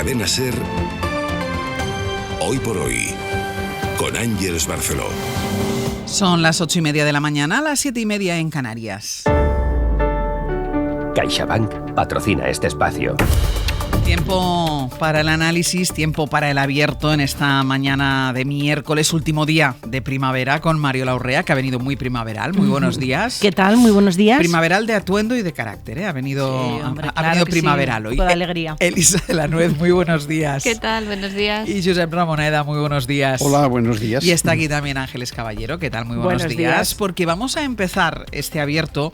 Cadena SER, Hoy por Hoy, con Ángeles Barceló. Son las 8:30 de la mañana, las 7:30 en Canarias. CaixaBank patrocina este espacio. Tiempo para el análisis, tiempo para el abierto en esta mañana de miércoles, último día de primavera, con Mariola Urrea, que ha venido muy primaveral. Muy buenos días. ¿Qué tal? Muy buenos días. Primaveral de atuendo y de carácter, ¿eh? Ha venido, sí, hombre, ha venido primaveral sí, hoy. Toda alegría. Elisa de la Nuez, muy buenos días. ¿Qué tal? Buenos días. Y Josep Ramoneda, muy buenos días. Hola, buenos días. Y está aquí también Ángeles Caballero, ¿qué tal? Muy buenos días. Porque vamos a empezar este abierto.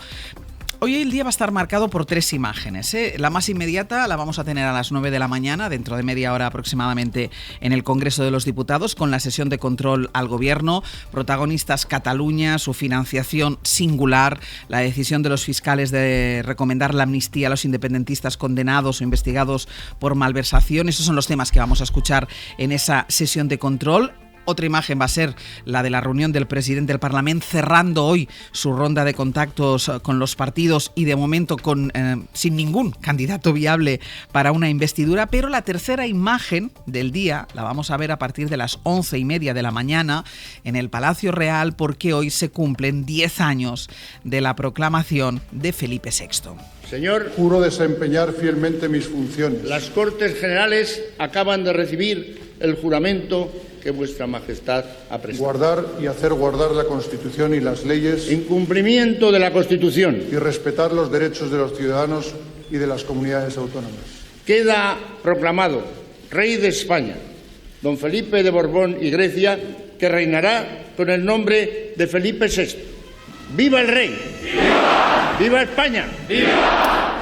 Hoy el día va a estar marcado por 3 imágenes, ¿eh? La más inmediata la vamos a tener a las 9 de la mañana, dentro de media hora aproximadamente, en el Congreso de los Diputados, con la sesión de control al Gobierno. Protagonistas: Cataluña, su financiación singular, la decisión de los fiscales de recomendar la amnistía a los independentistas condenados o investigados por malversación. Esos son los temas que vamos a escuchar en esa sesión de control. Otra imagen va a ser la de la reunión del presidente del Parlamento, cerrando hoy su ronda de contactos con los partidos y de momento sin ningún candidato viable para una investidura. Pero la tercera imagen del día la vamos a ver a partir de las 11:30 de la mañana en el Palacio Real, porque hoy se cumplen 10 años de la proclamación de Felipe VI. Señor, juro desempeñar fielmente mis funciones. Las Cortes Generales acaban de recibir el juramento que Vuestra Majestad ha prestado. Guardar y hacer guardar la Constitución y las leyes. En cumplimiento de la Constitución. Y respetar los derechos de los ciudadanos y de las comunidades autónomas. Queda proclamado Rey de España, don Felipe de Borbón y Grecia, que reinará con el nombre de Felipe VI. ¡Viva el Rey! ¡Viva! ¡Viva España! ¡Viva!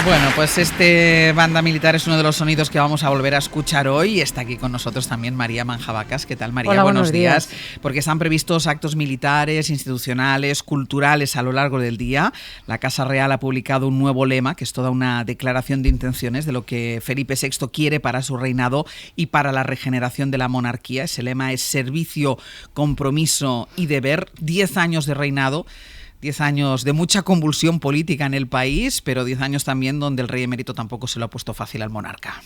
Bueno, pues este banda militar es uno de los sonidos que vamos a volver a escuchar hoy, y está aquí con nosotros también María Manjabacas. ¿Qué tal, María? Hola, buenos días. Porque están previstos actos militares, institucionales, culturales a lo largo del día. La Casa Real ha publicado un nuevo lema, que es toda una declaración de intenciones de lo que Felipe VI quiere para su reinado y para la regeneración de la monarquía. Ese lema es servicio, compromiso y deber. 10 años de reinado. 10 años de mucha convulsión política en el país, pero 10 años también donde el rey emérito tampoco se lo ha puesto fácil al monarca.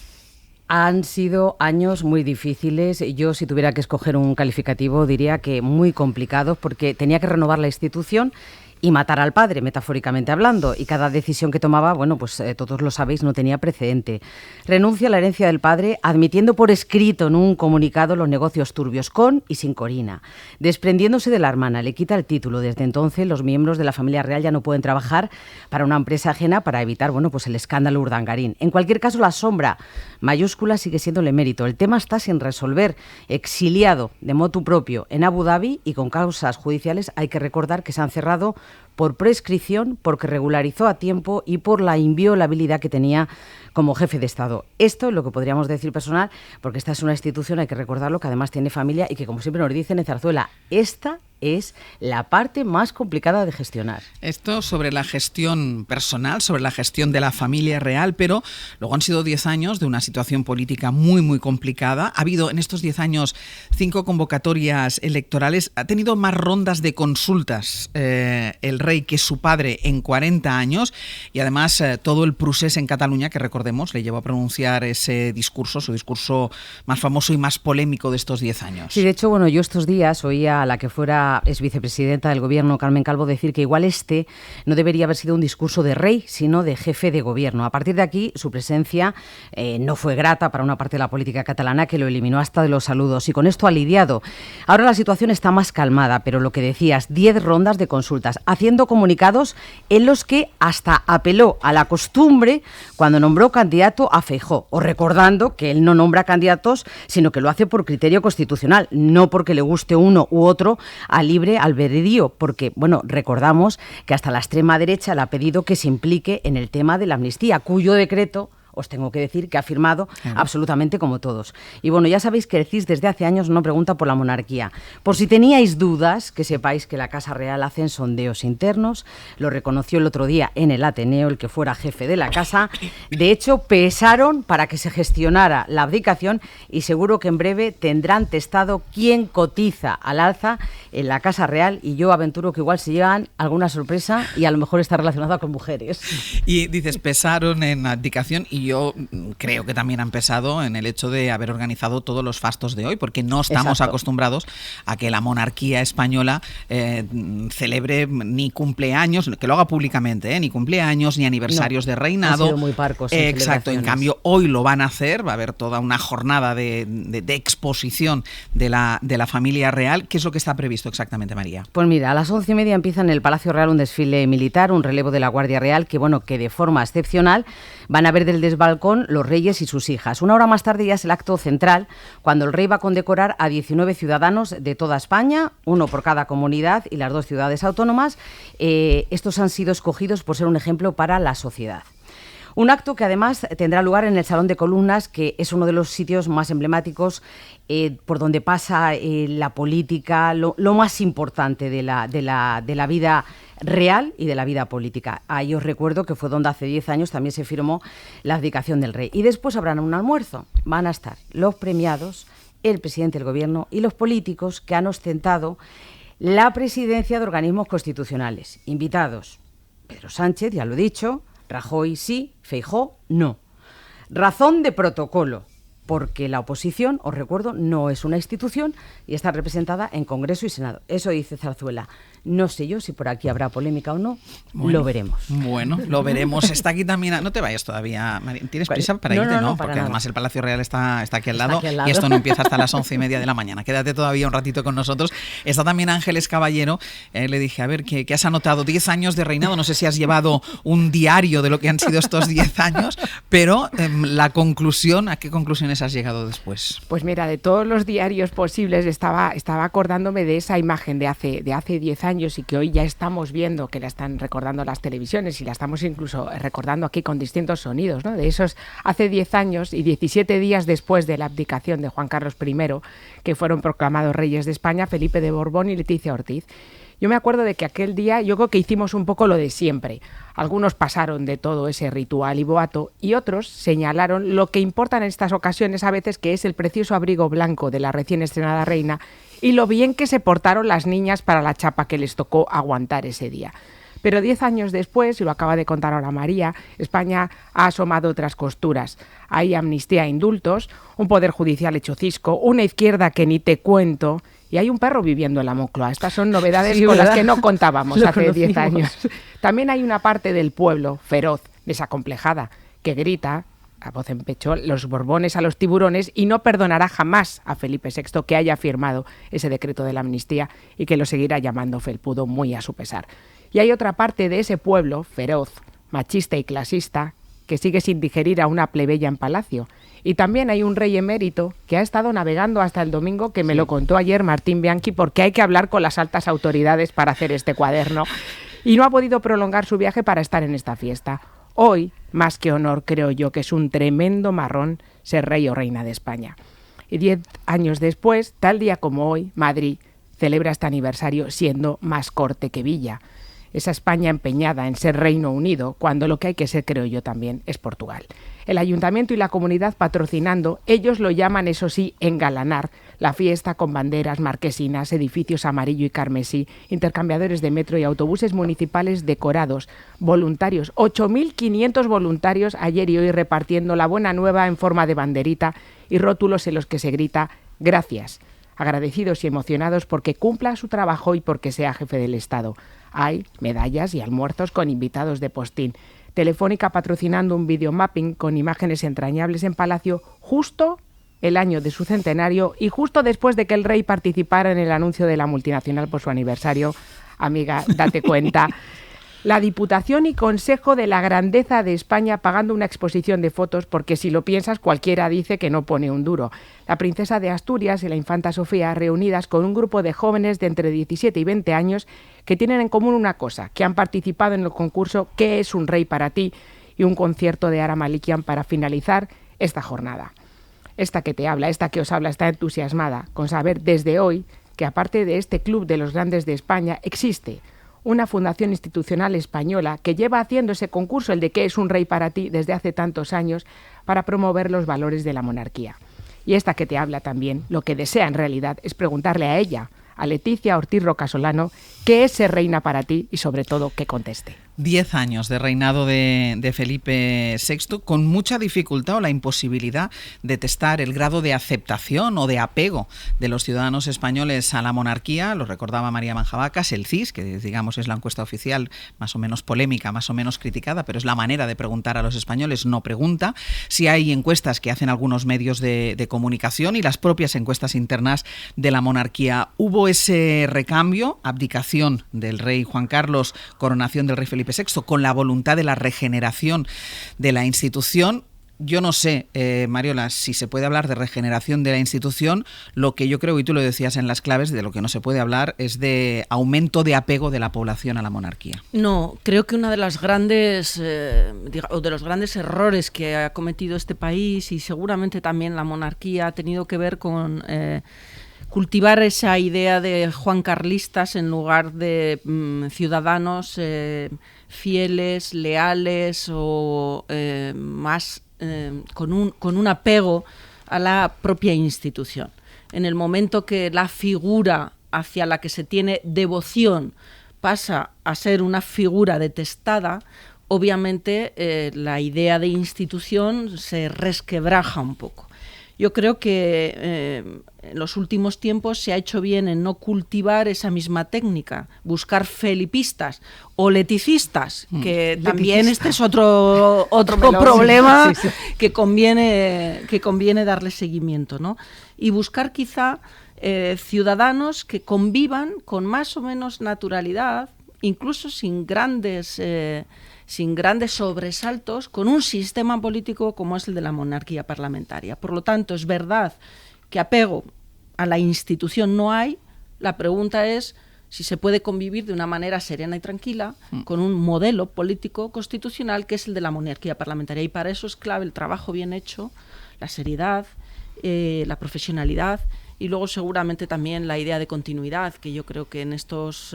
Han sido años muy difíciles. Yo, si tuviera que escoger un calificativo, diría que muy complicados, porque tenía que renovar la institución y matar al padre, metafóricamente hablando, y cada decisión que tomaba, bueno, pues todos lo sabéis, no tenía precedente. Renuncia a la herencia del padre, admitiendo por escrito en un comunicado los negocios turbios con y sin Corina. Desprendiéndose de la hermana, le quita el título. Desde entonces, los miembros de la familia real ya no pueden trabajar para una empresa ajena para evitar, bueno, pues el escándalo Urdangarín. En cualquier caso, la sombra mayúscula sigue siendo el emérito. El tema está sin resolver. Exiliado de motu propio en Abu Dhabi y con causas judiciales, hay que recordar que se han cerrado por prescripción, porque regularizó a tiempo y por la inviolabilidad que tenía como jefe de Estado. Esto es lo que podríamos decir personal, porque esta es una institución, hay que recordarlo, que además tiene familia y que, como siempre nos dicen en Zarzuela, esta es la parte más complicada de gestionar. Esto sobre la gestión personal, sobre la gestión de la familia real, pero luego han sido 10 años de una situación política muy, muy complicada. Ha habido en estos 10 años 5 convocatorias electorales. Ha tenido más rondas de consultas el rey que su padre en 40 años, y además todo el procés en Cataluña, que recordemos le llevó a pronunciar ese discurso, su discurso más famoso y más polémico de estos 10 años. Sí, de hecho, bueno, yo estos días oía a la que fuera es vicepresidenta del Gobierno, Carmen Calvo, decir que igual no debería haber sido un discurso de rey, sino de jefe de gobierno. A partir de aquí, su presencia no fue grata para una parte de la política catalana, que lo eliminó hasta de los saludos, y con esto ha lidiado. Ahora la situación está más calmada, pero lo que decías, 10 rondas de consultas, haciendo comunicados en los que hasta apeló a la costumbre cuando nombró candidato a Feijóo, o recordando que él no nombra candidatos, sino que lo hace por criterio constitucional, no porque le guste uno u otro a libre albedrío, porque, bueno, recordamos que hasta la extrema derecha le ha pedido que se implique en el tema de la amnistía, cuyo decreto os tengo que decir que ha firmado absolutamente como todos. Y bueno, ya sabéis que el CIS desde hace años no pregunta por la monarquía. Por si teníais dudas, que sepáis que la Casa Real hace sondeos internos, lo reconoció el otro día en el Ateneo el que fuera jefe de la Casa. De hecho, pesaron para que se gestionara la abdicación, y seguro que en breve tendrán testado quién cotiza al alza en la Casa Real, y yo aventuro que igual se llevan alguna sorpresa, y a lo mejor está relacionada con mujeres. Y dices, pesaron en abdicación, y Y yo creo que también han pesado en el hecho de haber organizado todos los fastos de hoy, porque no estamos acostumbrados a que la monarquía española celebre ni cumpleaños, que lo haga públicamente, ni cumpleaños, ni aniversarios de reinado. Han sido muy parcos. Exacto, en cambio hoy lo van a hacer, va a haber toda una jornada de exposición de la familia real. ¿Qué es lo que está previsto exactamente, María? Pues mira, a las 11:30 empieza en el Palacio Real un desfile militar, un relevo de la Guardia Real, que de forma excepcional van a ver desde el balcón los reyes y sus hijas. Una hora más tarde ya es el acto central, cuando el rey va a condecorar a 19 ciudadanos de toda España, uno por cada comunidad y las 2 ciudades autónomas. Estos han sido escogidos por ser un ejemplo para la sociedad. Un acto que además tendrá lugar en el Salón de Columnas, que es uno de los sitios más emblemáticos por donde pasa la política, lo más importante de la vida real y de la vida política. Ahí os recuerdo que fue donde hace 10 años también se firmó la abdicación del rey. Y después habrán un almuerzo. Van a estar los premiados, el presidente del gobierno y los políticos que han ostentado la presidencia de organismos constitucionales. Invitados: Pedro Sánchez, ya lo he dicho; Rajoy sí, Feijóo no. Razón de protocolo, porque la oposición, os recuerdo, no es una institución y está representada en Congreso y Senado. Eso dice Zarzuela. No sé yo si por aquí habrá polémica o no. Bueno, lo veremos. Bueno, lo veremos. Está aquí también. No te vayas todavía, María. ¿Tienes prisa para irte? No, porque además el Palacio Real está aquí al lado, y esto no empieza hasta las 11:30 de la mañana. Quédate todavía un ratito con nosotros. Está también Ángeles Caballero. Le dije, a ver, ¿qué has anotado? 10 años de reinado. No sé si has llevado un diario de lo que han sido estos 10 años, pero la conclusión, ¿a qué conclusiones has llegado después? Pues mira, de todos los diarios posibles estaba acordándome de esa imagen de hace 10 años, y que hoy ya estamos viendo que la están recordando las televisiones y la estamos incluso recordando aquí con distintos sonidos, ¿no? De esos hace 10 años y 17 días después de la abdicación de Juan Carlos I, que fueron proclamados reyes de España, Felipe de Borbón y Leticia Ortiz. Yo me acuerdo de que aquel día yo creo que hicimos un poco lo de siempre. Algunos pasaron de todo ese ritual y boato y otros señalaron lo que importa en estas ocasiones a veces, que es el precioso abrigo blanco de la recién estrenada reina y lo bien que se portaron las niñas para la chapa que les tocó aguantar ese día. Pero 10 años después, y lo acaba de contar ahora María, España ha asomado otras costuras. Hay amnistía e indultos, un poder judicial hecho cisco, una izquierda que ni te cuento, y hay un perro viviendo en la Moncloa. Estas son novedades con las que no contábamos hace 10 años. También hay una parte del pueblo feroz, desacomplejada, que grita a voz en pecho los Borbones a los tiburones y no perdonará jamás a Felipe VI que haya firmado ese decreto de la amnistía y que lo seguirá llamando felpudo muy a su pesar. Y hay otra parte de ese pueblo feroz, machista y clasista, que sigue sin digerir a una plebeya en palacio. Y también hay un rey emérito que ha estado navegando hasta el domingo, que me lo contó ayer Martín Bianchi, porque hay que hablar con las altas autoridades para hacer este cuaderno. Y no ha podido prolongar su viaje para estar en esta fiesta. Hoy, más que honor, creo yo que es un tremendo marrón ser rey o reina de España. Y 10 años después, tal día como hoy, Madrid celebra este aniversario siendo más corte que villa. Esa España empeñada en ser Reino Unido, cuando lo que hay que ser, creo yo también, es Portugal. El ayuntamiento y la comunidad patrocinando, ellos lo llaman, eso sí, engalanar la fiesta con banderas, marquesinas, edificios amarillo y carmesí, intercambiadores de metro y autobuses municipales decorados, voluntarios, 8.500 voluntarios ayer y hoy repartiendo la buena nueva en forma de banderita y rótulos en los que se grita «Gracias», agradecidos y emocionados porque cumpla su trabajo y porque sea jefe del Estado. Hay medallas y almuerzos con invitados de postín. Telefónica patrocinando un videomapping con imágenes entrañables en Palacio justo el año de su centenario y justo después de que el rey participara en el anuncio de la multinacional por su aniversario. Amiga, date cuenta. La Diputación y Consejo de la Grandeza de España pagando una exposición de fotos porque si lo piensas cualquiera dice que no pone un duro. La princesa de Asturias y la infanta Sofía reunidas con un grupo de jóvenes de entre 17 y 20 años que tienen en común una cosa, que han participado en el concurso ¿Qué es un rey para ti? Y un concierto de Ara Malikian para finalizar esta jornada. Esta que te habla, esta que os habla está entusiasmada con saber desde hoy que aparte de este club de los grandes de España existe una fundación institucional española que lleva haciendo ese concurso, el de ¿Qué es un rey para ti?, desde hace tantos años, para promover los valores de la monarquía. Y esta que te habla también, lo que desea en realidad es preguntarle a ella, a Leticia Ortiz Rocasolano, ¿qué es ser reina para ti? Y sobre todo, que conteste. 10 años de reinado de Felipe VI, con mucha dificultad o la imposibilidad de testar el grado de aceptación o de apego de los ciudadanos españoles a la monarquía. Lo recordaba María Manjabacas, el CIS, que digamos es la encuesta oficial más o menos polémica, más o menos criticada, pero es la manera de preguntar a los españoles, no pregunta. Si hay encuestas que hacen algunos medios de comunicación y las propias encuestas internas de la monarquía. Hubo ese recambio, abdicación del rey Juan Carlos, coronación del rey Felipe VI, con la voluntad de la regeneración de la institución. Yo no sé, Mariola, si se puede hablar de regeneración de la institución. Lo que yo creo, y tú lo decías en las claves, de lo que no se puede hablar es de aumento de apego de la población a la monarquía. No, creo que una de las grandes o de los grandes errores que ha cometido este país, y seguramente también la monarquía, ha tenido que ver con cultivar esa idea de juancarlistas en lugar de ciudadanos fieles, leales o más con un apego a la propia institución. En el momento que la figura hacia la que se tiene devoción pasa a ser una figura detestada, obviamente la idea de institución se resquebraja un poco. Yo creo que en los últimos tiempos se ha hecho bien en no cultivar esa misma técnica, buscar felipistas o leticistas, que también este es otro problema que conviene darle seguimiento, ¿no? Y buscar quizá ciudadanos que convivan con más o menos naturalidad, incluso sin grandes sobresaltos, con un sistema político como es el de la monarquía parlamentaria. Por lo tanto, es verdad que apego a la institución no hay. La pregunta es si se puede convivir de una manera serena y tranquila con un modelo político constitucional que es el de la monarquía parlamentaria. Y para eso es clave el trabajo bien hecho, la seriedad, la profesionalidad, y luego seguramente también la idea de continuidad, que yo creo que en estos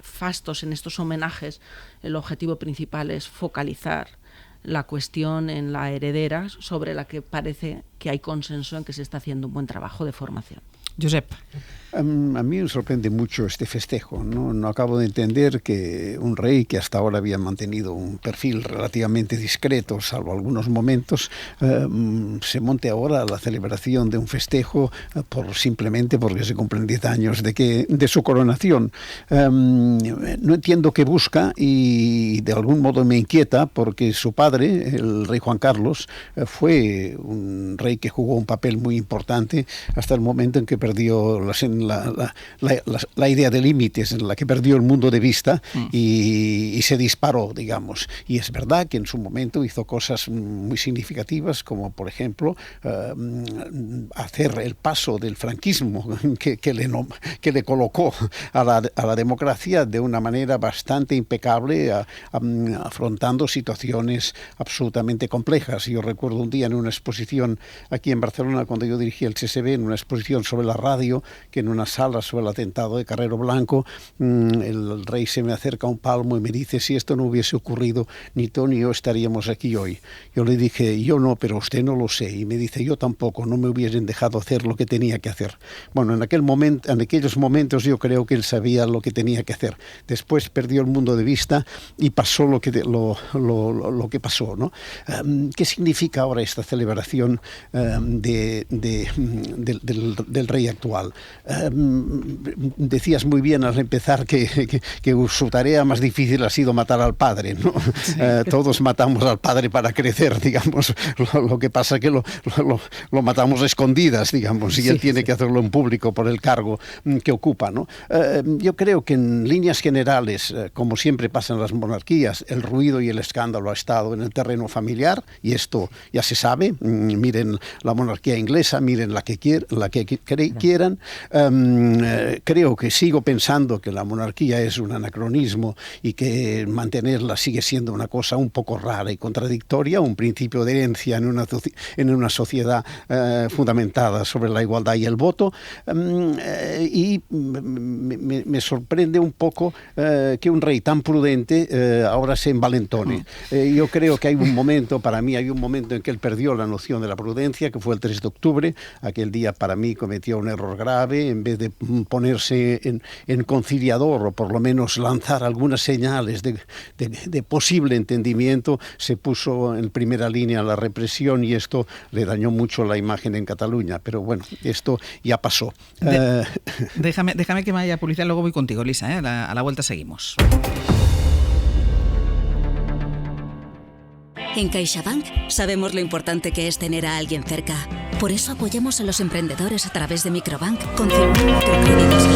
fastos, en estos homenajes, el objetivo principal es focalizar la cuestión en la heredera, sobre la que parece que hay consenso en que se está haciendo un buen trabajo de formación. Josep. A mí me sorprende mucho este festejo. No acabo de entender que un rey que hasta ahora había mantenido un perfil relativamente discreto, salvo algunos momentos, se monte ahora a la celebración de un festejo simplemente porque se cumplen 10 años de su coronación. No entiendo qué busca y de algún modo me inquieta, porque su padre, el rey Juan Carlos, fue un rey que jugó un papel muy importante hasta el momento en que perdió la idea de límites, en la que perdió el mundo de vista y se disparó, digamos. Y es verdad que en su momento hizo cosas muy significativas, como por ejemplo hacer el paso del franquismo que le colocó a la democracia de una manera bastante impecable, afrontando situaciones absolutamente complejas. Yo recuerdo un día en una exposición aquí en Barcelona, cuando yo dirigía el CSB, en una exposición sobre la radio, que en una sala sobre el atentado de Carrero Blanco, el rey se me acerca a un palmo y me dice: si esto no hubiese ocurrido, ni tú ni yo estaríamos aquí hoy. Yo le dije: yo no, pero usted no lo sé. Y me dice: yo tampoco, no me hubiesen dejado hacer lo que tenía que hacer. Bueno, en aquellos momentos yo creo que él sabía lo que tenía que hacer. Después perdió el mundo de vista y pasó lo que pasó, ¿no? ¿Qué significa ahora esta celebración del rey actual? Decías muy bien al empezar que su tarea más difícil ha sido matar al padre, ¿no? Sí. Todos matamos al padre para crecer, digamos. Lo que pasa es que lo matamos a escondidas, digamos, y él tiene que hacerlo en público por el cargo que ocupa, ¿no? Yo creo que en líneas generales, como siempre pasa en las monarquías, el ruido y el escándalo ha estado en el terreno familiar, y esto ya se sabe. Miren la monarquía inglesa, miren la que quieran. Creo que sigo pensando que la monarquía es un anacronismo y que mantenerla sigue siendo una cosa un poco rara y contradictoria, un principio de herencia en una sociedad fundamentada sobre la igualdad y el voto, y me sorprende un poco que un rey tan prudente ahora se envalentone. Yo creo que para mí hay un momento en que él perdió la noción de la prudencia, que fue el 3 de octubre. Aquel día para mí cometió un error grave, en vez de ponerse en conciliador o por lo menos lanzar algunas señales de posible entendimiento, se puso en primera línea la represión y esto le dañó mucho la imagen en Cataluña. Pero bueno, esto ya pasó. Déjame que me vaya a publicidad, luego voy contigo, Elisa, ¿eh? A la vuelta seguimos. En CaixaBank sabemos lo importante que es tener a alguien cerca. Por eso apoyamos a los emprendedores a través de Microbank con 100.000 microcréditos al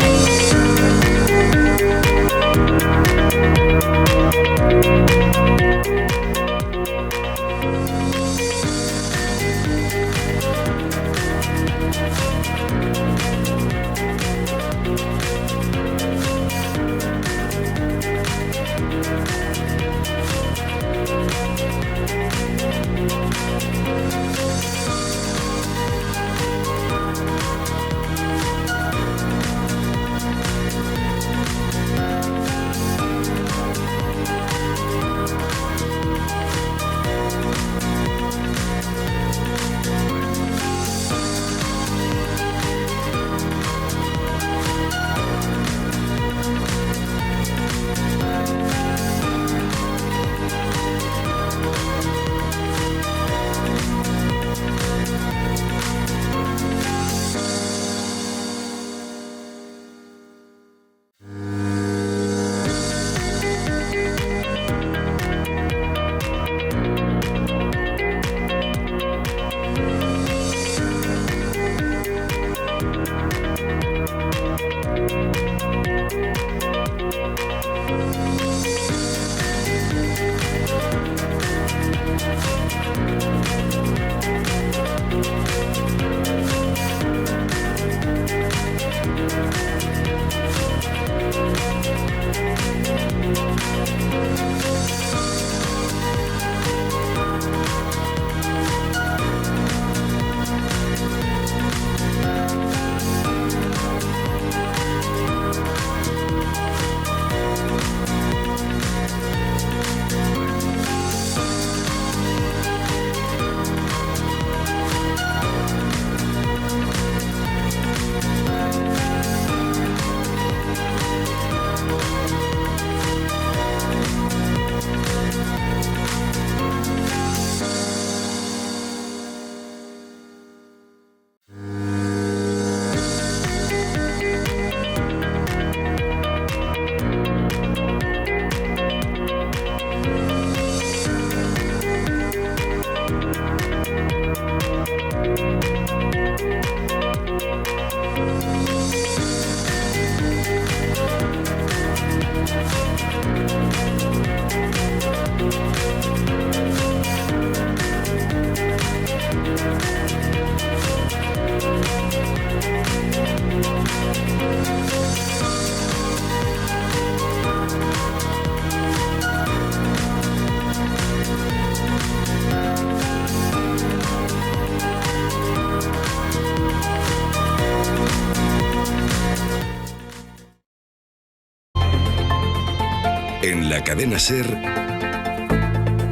En la cadena SER,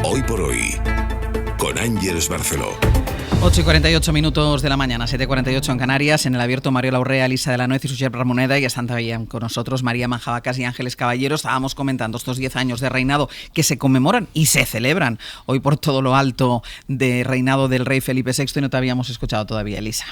Hoy por Hoy, con Ángeles Barceló. 8:48 minutos de la mañana, 7:48 en Canarias. En el abierto, Mariola Urrea, Elisa de la Nuez y Josep Ramoneda, y están también con nosotros María Manjabacas y Ángeles Caballero. Estábamos comentando estos 10 años de reinado que se conmemoran y se celebran hoy por todo lo alto de reinado del rey Felipe VI, y no te habíamos escuchado todavía, Elisa.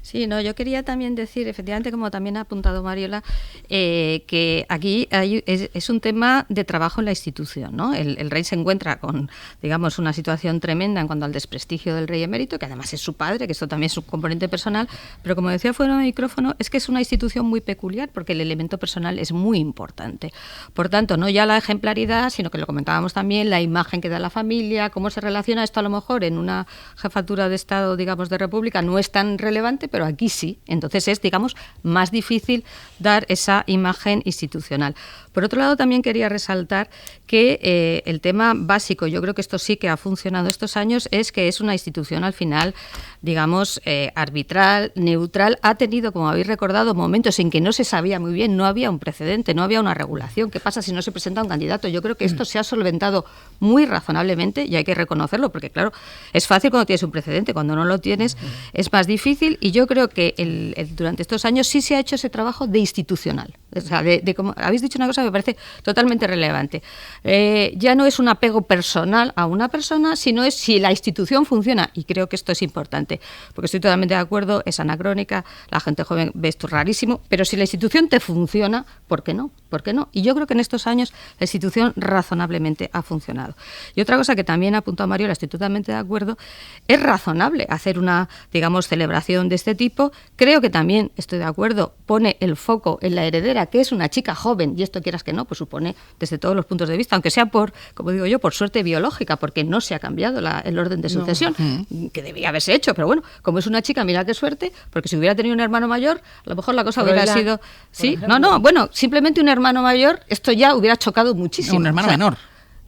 Sí, no, yo quería también decir, efectivamente, como también ha apuntado Mariola, que aquí es un tema de trabajo en la institución, ¿no? El rey se encuentra con, digamos, una situación tremenda en cuanto al desprestigio del rey emérito, que además es su padre, que esto también es un componente personal, pero como decía fuera de micrófono, es que es una institución muy peculiar porque el elemento personal es muy importante. Por tanto, no ya la ejemplaridad, sino que lo comentábamos también, la imagen que da la familia, cómo se relaciona esto a lo mejor en una jefatura de Estado, digamos, de República, no es tan relevante, pero aquí sí. Entonces es, digamos, más difícil dar esa imagen institucional. Por otro lado, también quería resaltar que el tema básico, yo creo que esto sí que ha funcionado estos años, es que es una institución al final, digamos, arbitral, neutral. Ha tenido, como habéis recordado, momentos en que no se sabía muy bien, no había un precedente, no había una regulación. ¿Qué pasa si no se presenta un candidato? Yo creo que esto se ha solventado muy razonablemente y hay que reconocerlo, porque claro, es fácil cuando tienes un precedente, cuando no lo tienes es más difícil, y yo yo creo que durante estos años sí se ha hecho ese trabajo de institucional. O sea, como habéis dicho una cosa que me parece totalmente relevante. Ya no es un apego personal a una persona, sino es si la institución funciona, y creo que esto es importante, porque estoy totalmente de acuerdo, es anacrónica, la gente joven ve esto rarísimo, pero si la institución te funciona, ¿por qué no? ¿Por qué no? Y yo creo que en estos años la institución razonablemente ha funcionado. Y otra cosa que también ha apuntado Mariola, estoy totalmente de acuerdo, es razonable hacer una, digamos, celebración de este tipo. Creo que también, estoy de acuerdo, pone el foco en la heredera, que es una chica joven, y esto quieras que no, pues supone desde todos los puntos de vista, aunque sea por, como digo yo, por suerte biológica, porque no se ha cambiado el orden de sucesión, que debía haberse hecho, pero bueno, como es una chica, mira qué suerte, porque si hubiera tenido un hermano mayor, a lo mejor la cosa hubiera sido... Sí, bueno, simplemente un hermano mayor, esto ya hubiera chocado muchísimo. Un hermano menor.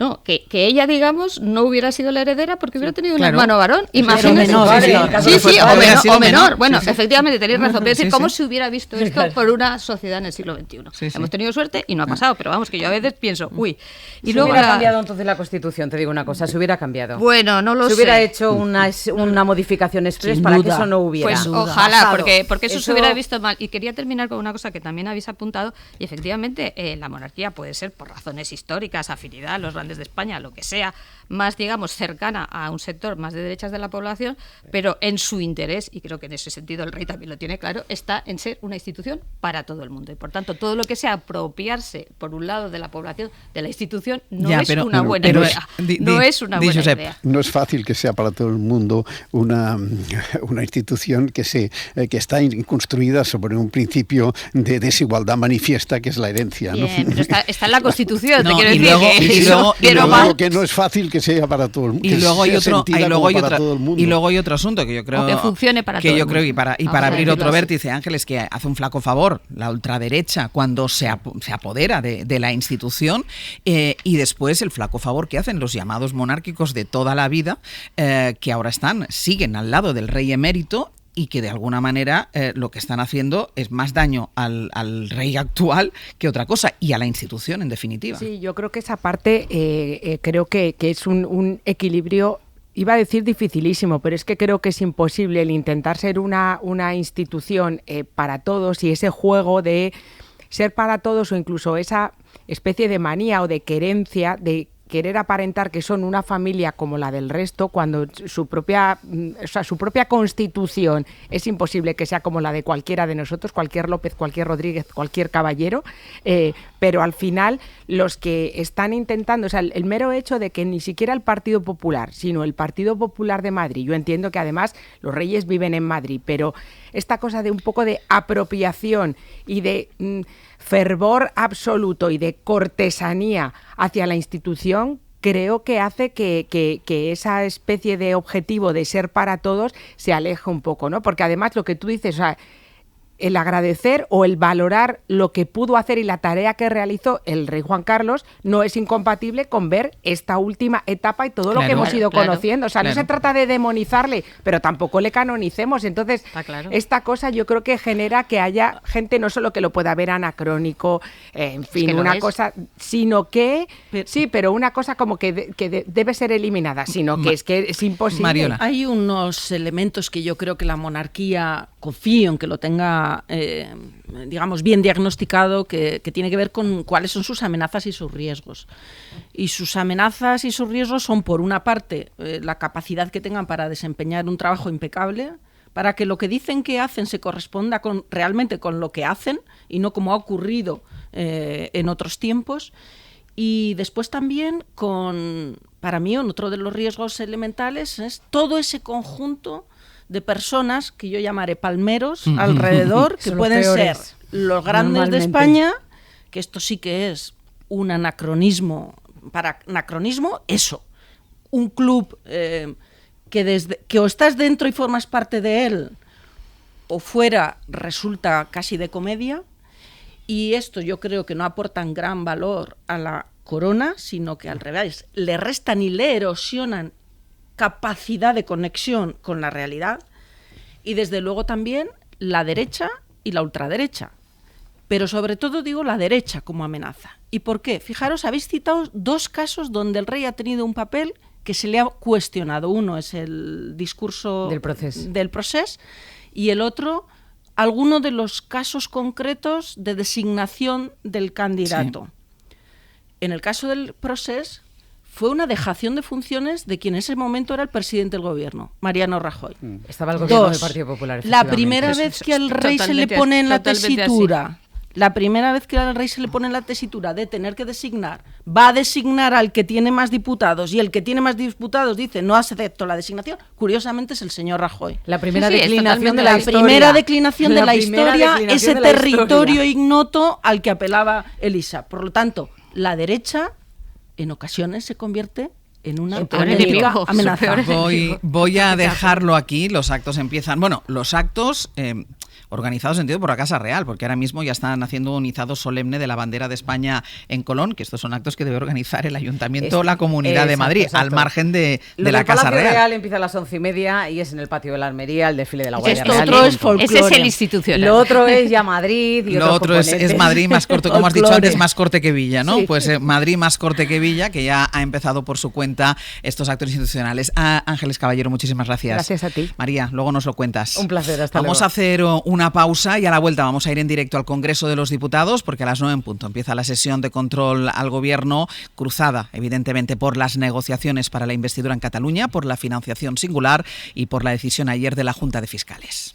No, que ella, digamos, no hubiera sido la heredera porque hubiera tenido un hermano varón. Imagínate. O menor. Bueno, efectivamente, tenéis razón. Pero es decir, ¿cómo se hubiera visto esto por una sociedad en el siglo XXI? Hemos tenido suerte y no ha pasado, pero vamos, que yo a veces pienso, uy. Y luego hubiera cambiado entonces la Constitución, te digo una cosa, se hubiera cambiado. Bueno, no lo sé. Se hubiera hecho una modificación express para que eso no hubiera. Pues ojalá, porque eso se hubiera visto mal. Y quería terminar con una cosa que también habéis apuntado, y efectivamente la monarquía puede ser por razones históricas, afinidad, los grandes de España, lo que sea, más, digamos, cercana a un sector más de derechas de la población, pero en su interés, y creo que en ese sentido el rey también lo tiene claro, está en ser una institución para todo el mundo. Y por tanto, todo lo que sea apropiarse, por un lado, de la población, de la institución, no es una buena idea. No es una buena idea. No es fácil que sea para todo el mundo una institución que está construida sobre un principio de desigualdad manifiesta, que es la herencia. Bien, ¿no? Está en la Constitución, te quiero decir. Que no es fácil que sea para todo el mundo. Y luego hay otro asunto que yo creo que funcione para todo el mundo. Y para abrir otro vértice, Ángeles, que hace un flaco favor la ultraderecha cuando se apodera de la institución, y después el flaco favor que hacen los llamados monárquicos de toda la vida, que ahora siguen al lado del rey emérito, y que de alguna manera lo que están haciendo es más daño al rey actual que otra cosa, y a la institución en definitiva. Sí, yo creo que esa parte creo que es un equilibrio, iba a decir dificilísimo, pero es que creo que es imposible el intentar ser una institución para todos, y ese juego de ser para todos, o incluso esa especie de manía o de querencia de querer aparentar que son una familia como la del resto, cuando su propia constitución es imposible que sea como la de cualquiera de nosotros, cualquier López, cualquier Rodríguez, cualquier Caballero, pero al final los que están intentando, o sea, el mero hecho de que ni siquiera el Partido Popular, sino el Partido Popular de Madrid, yo entiendo que además los reyes viven en Madrid, pero esta cosa de un poco de apropiación y de fervor absoluto y de cortesanía hacia la institución, creo que hace que esa especie de objetivo de ser para todos se aleje un poco, ¿no? Porque además lo que tú dices, o sea, el agradecer o el valorar lo que pudo hacer y la tarea que realizó el rey Juan Carlos no es incompatible con ver esta última etapa y todo lo que hemos ido conociendo. O sea, no se trata de demonizarle, pero tampoco le canonicemos. Entonces, esta cosa yo creo que genera que haya gente no solo que lo pueda ver anacrónico, en fin, una cosa, sino que, sí, pero una cosa como que debe ser eliminada, sino que es imposible. Mariola. Hay unos elementos que yo creo que la monarquía, confío en que lo tenga digamos, bien diagnosticado, que tiene que ver con cuáles son sus amenazas y sus riesgos. Y sus amenazas y sus riesgos son, por una parte, la capacidad que tengan para desempeñar un trabajo impecable, para que lo que dicen que hacen se corresponda realmente con lo que hacen y no como ha ocurrido en otros tiempos. Y después también, para mí, otro de los riesgos elementales es todo ese conjunto de personas que yo llamaré palmeros alrededor, que pueden ser los grandes de España, que esto sí que es un anacronismo, para anacronismo, eso, un club que o estás dentro y formas parte de él, o fuera resulta casi de comedia, y esto yo creo que no aportan gran valor a la corona, sino que al revés, le restan y le erosionan capacidad de conexión con la realidad, y desde luego también la derecha y la ultraderecha, pero sobre todo digo la derecha como amenaza. ¿Y por qué? Fijaros, habéis citado dos casos donde el rey ha tenido un papel que se le ha cuestionado. Uno es el discurso del Procés y el otro, alguno de los casos concretos de designación del candidato. Sí. En el caso del Procés, fue una dejación de funciones de quien en ese momento era el presidente del gobierno, Mariano Rajoy. Estaba el gobierno del Partido Popular. La primera vez que al rey se le pone en la tesitura... La primera vez que al rey se le pone en la tesitura de tener que designar, va a designar al que tiene más diputados, y el que tiene más diputados dice no acepto la designación, curiosamente es el señor Rajoy. La primera declinación de la historia. Primera declinación de la historia, ese territorio ignoto al que apelaba Elisa. Por lo tanto, la derecha en ocasiones se convierte en una amenaza. Voy a dejarlo aquí, los actos empiezan. Bueno, los actos... organizados, entiendo, por la Casa Real, porque ahora mismo ya están haciendo un izado solemne de la bandera de España en Colón, que estos son actos que debe organizar el Ayuntamiento o la Comunidad de Madrid, al margen de la Casa Real. El Real empieza a las 11:30 y es en el patio de la Almería, el desfile de la Guardia Real. Esto otro es folclore. Ese es el institucional. Lo otro es ya Madrid y lo otro es Madrid más corto, como has dicho antes, más corte que Villa, ¿no? Sí. Pues Madrid más corte que Villa, que ya ha empezado por su cuenta estos actos institucionales. Ángeles Caballero, muchísimas gracias. Gracias a ti. María, luego nos lo cuentas. Un placer, hasta luego. Vamos a hacer una pausa y a la vuelta vamos a ir en directo al Congreso de los Diputados, porque a las 9 en punto empieza la sesión de control al Gobierno, cruzada evidentemente por las negociaciones para la investidura en Cataluña, por la financiación singular y por la decisión ayer de la Junta de Fiscales.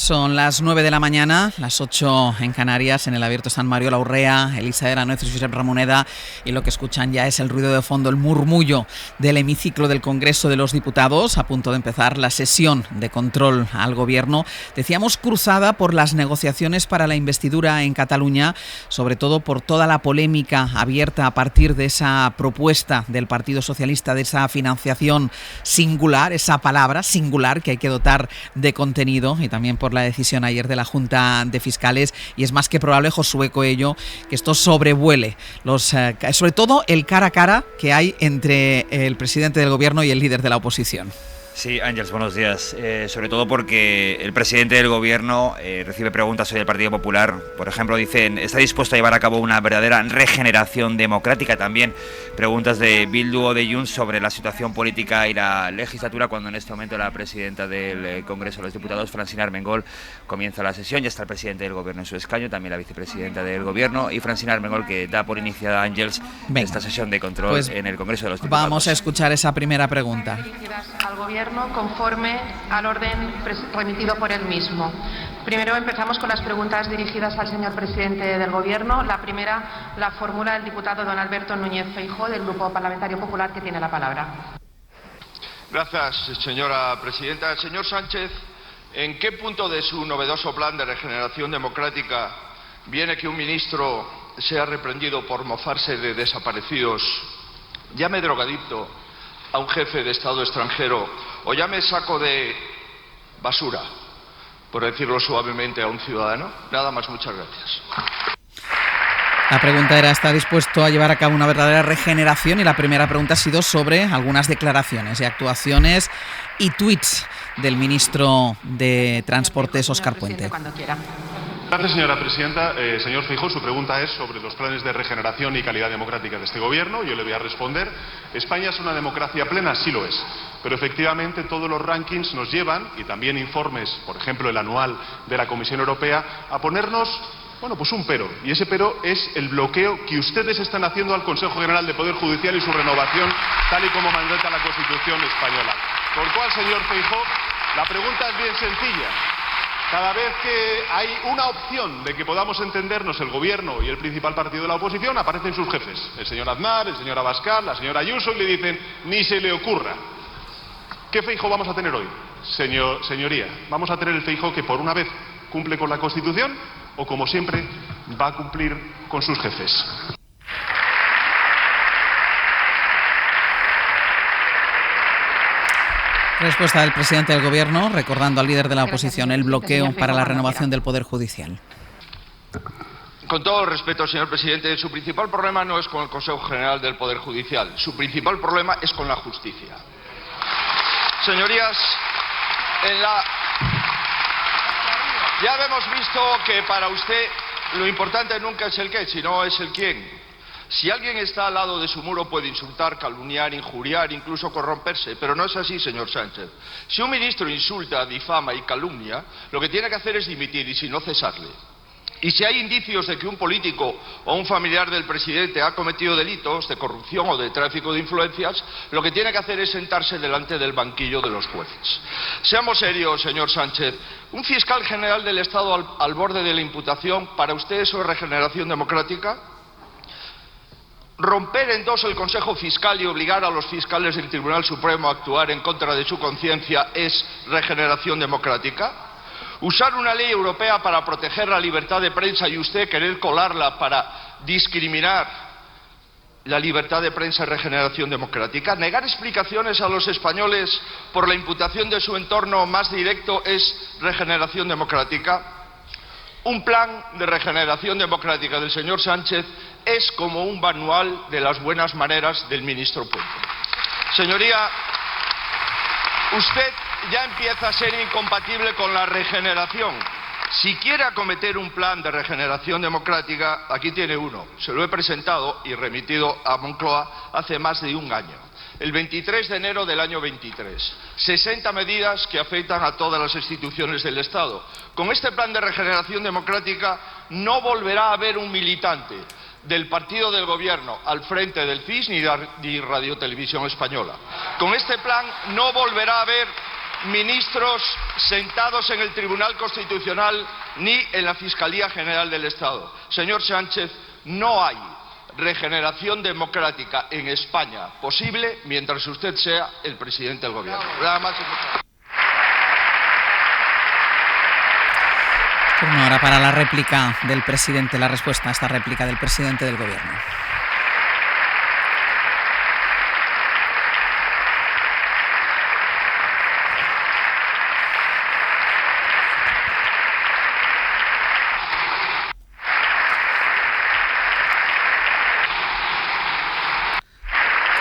Son las 9 de la mañana, las 8 en Canarias, en el Abierto San Mario La Urrea, Elisa de la Nuez y Josep Ramoneda, y lo que escuchan ya es el ruido de fondo, el murmullo del hemiciclo del Congreso de los Diputados, a punto de empezar la sesión de control al Gobierno. Decíamos cruzada por las negociaciones para la investidura en Cataluña, sobre todo por toda la polémica abierta a partir de esa propuesta del Partido Socialista, de esa financiación singular, esa palabra singular que hay que dotar de contenido, y también por la decisión ayer de la Junta de Fiscales, y es más que probable, Josué Coello, que esto sobrevuele sobre todo el cara a cara que hay entre el presidente del Gobierno y el líder de la oposición. Sí, Ángeles, buenos días. Sobre todo porque el presidente del Gobierno recibe preguntas hoy del Partido Popular. Por ejemplo, dicen, ¿está dispuesto a llevar a cabo una verdadera regeneración democrática? También preguntas de Bildu o de Junts sobre la situación política y la legislatura, cuando en este momento la presidenta del Congreso de los Diputados, Francina Armengol, comienza la sesión. Ya está el presidente del Gobierno en su escaño, también la vicepresidenta del Gobierno, y Francina Armengol, que da por iniciada, Ángeles, esta sesión de control en el Congreso de los Diputados. Vamos a escuchar esa primera pregunta. Al Gobierno conforme al orden remitido por él mismo. Primero empezamos con las preguntas dirigidas al señor presidente del Gobierno. La primera la formula el diputado don Alberto Núñez Feijóo, del Grupo Parlamentario Popular, que tiene la palabra. Gracias, señora presidenta. Señor Sánchez, ¿en qué punto de su novedoso plan de regeneración democrática viene que un ministro sea reprendido por mofarse de desaparecidos, llame drogadicto a un jefe de Estado extranjero o llame saco de basura, por decirlo suavemente, a un ciudadano? Nada más, muchas gracias. La pregunta era, ¿está dispuesto a llevar a cabo una verdadera regeneración? Y la primera pregunta ha sido sobre algunas declaraciones y actuaciones y tuits del ministro de Transportes, Óscar Puente. Gracias, señora presidenta. Señor Feijóo, su pregunta es sobre los planes de regeneración y calidad democrática de este Gobierno. Yo le voy a responder. ¿España es una democracia plena? Sí lo es. Pero efectivamente todos los rankings nos llevan, y también informes, por ejemplo el anual de la Comisión Europea, a ponernos, bueno, pues un pero. Y ese pero es el bloqueo que ustedes están haciendo al Consejo General de Poder Judicial y su renovación, tal y como mandata la Constitución española. Por lo cual, señor Feijóo, la pregunta es bien sencilla. Cada vez que hay una opción de que podamos entendernos el Gobierno y el principal partido de la oposición, aparecen sus jefes, el señor Aznar, el señor Abascal, la señora Ayuso, y le dicen, ni se le ocurra. ¿Qué Feijóo vamos a tener hoy? Señoría, ¿vamos a tener el Feijóo que por una vez cumple con la Constitución o, como siempre, va a cumplir con sus jefes? Respuesta del presidente del Gobierno, recordando al líder de la oposición el bloqueo para la renovación del Poder Judicial. Con todo el respeto, señor presidente, su principal problema no es con el Consejo General del Poder Judicial. Su principal problema es con la justicia. Señorías, ya hemos visto que para usted lo importante nunca es el qué, sino es el quién. Si alguien está al lado de su muro puede insultar, calumniar, injuriar, incluso corromperse, pero no es así, señor Sánchez. Si un ministro insulta, difama y calumnia, lo que tiene que hacer es dimitir y si no cesarle. Y si hay indicios de que un político o un familiar del presidente ha cometido delitos de corrupción o de tráfico de influencias, lo que tiene que hacer es sentarse delante del banquillo de los jueces. Seamos serios, señor Sánchez. ¿Un fiscal general del Estado al borde de la imputación, para usted eso es regeneración democrática? ¿Romper en dos el Consejo Fiscal y obligar a los fiscales del Tribunal Supremo a actuar en contra de su conciencia es regeneración democrática? ¿Usar una ley europea para proteger la libertad de prensa y usted querer colarla para discriminar la libertad de prensa es regeneración democrática? ¿Negar explicaciones a los españoles por la imputación de su entorno más directo es regeneración democrática? Un plan de regeneración democrática del señor Sánchez es como un manual de las buenas maneras del ministro Puente. Señoría, usted ya empieza a ser incompatible con la regeneración. Si quiere acometer un plan de regeneración democrática, aquí tiene uno. Se lo he presentado y remitido a Moncloa hace más de un año. El 23 de enero del año 23. 60 medidas que afectan a todas las instituciones del Estado. Con este plan de regeneración democrática no volverá a haber un militante del partido del Gobierno al frente del CIS ni Radio Televisión Española. Con este plan no volverá a haber ministros sentados en el Tribunal Constitucional ni en la Fiscalía General del Estado. Señor Sánchez, no hay regeneración democrática en España posible mientras usted sea el presidente del Gobierno. Nada más y muchas gracias. Turno ahora para la réplica del presidente, la respuesta a esta réplica del presidente del Gobierno.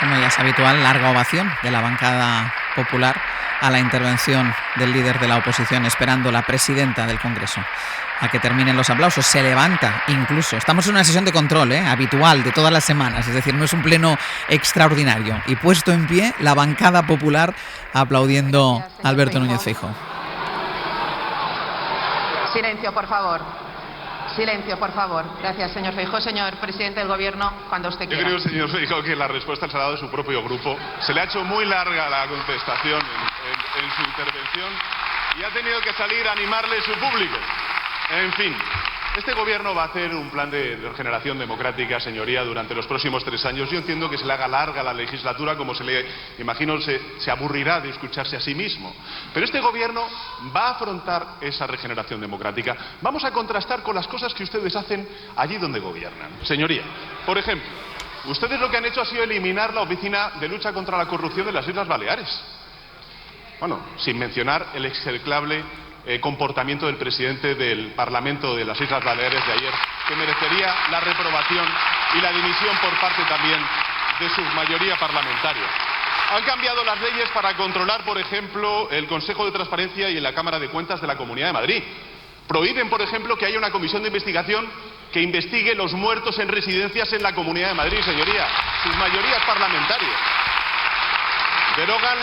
Como ya es habitual, larga ovación de la bancada popular a la intervención del líder de la oposición, esperando la presidenta del Congreso a que terminen los aplausos. Se levanta incluso. Estamos en una sesión de control, habitual, de todas las semanas, es decir, no es un pleno extraordinario. Y puesto en pie, la bancada popular aplaudiendo a Alberto Núñez Feijóo. Silencio, por favor. Silencio, por favor. Gracias, señor Feijóo. Señor presidente del Gobierno, cuando usted quiera. Yo creo, señor Feijóo, que la respuesta se la ha dado de su propio grupo. Se le ha hecho muy larga la contestación en su intervención y ha tenido que salir a animarle su público. En fin, este Gobierno va a hacer un plan de regeneración democrática, señoría, durante los próximos 3 años. Yo entiendo que se le haga larga la legislatura, como se le imagino se aburrirá de escucharse a sí mismo. Pero este Gobierno va a afrontar esa regeneración democrática. Vamos a contrastar con las cosas que ustedes hacen allí donde gobiernan. Señoría, por ejemplo, ustedes lo que han hecho ha sido eliminar la Oficina de Lucha contra la Corrupción de las Islas Baleares. Bueno, sin mencionar el execrable comportamiento del presidente del Parlamento de las Islas Baleares de ayer, que merecería la reprobación y la dimisión por parte también de su mayoría parlamentaria. Han cambiado las leyes para controlar, por ejemplo, el Consejo de Transparencia y la Cámara de Cuentas de la Comunidad de Madrid. Prohíben, por ejemplo, que haya una comisión de investigación que investigue los muertos en residencias en la Comunidad de Madrid, señoría, sus mayorías parlamentarias. Derogan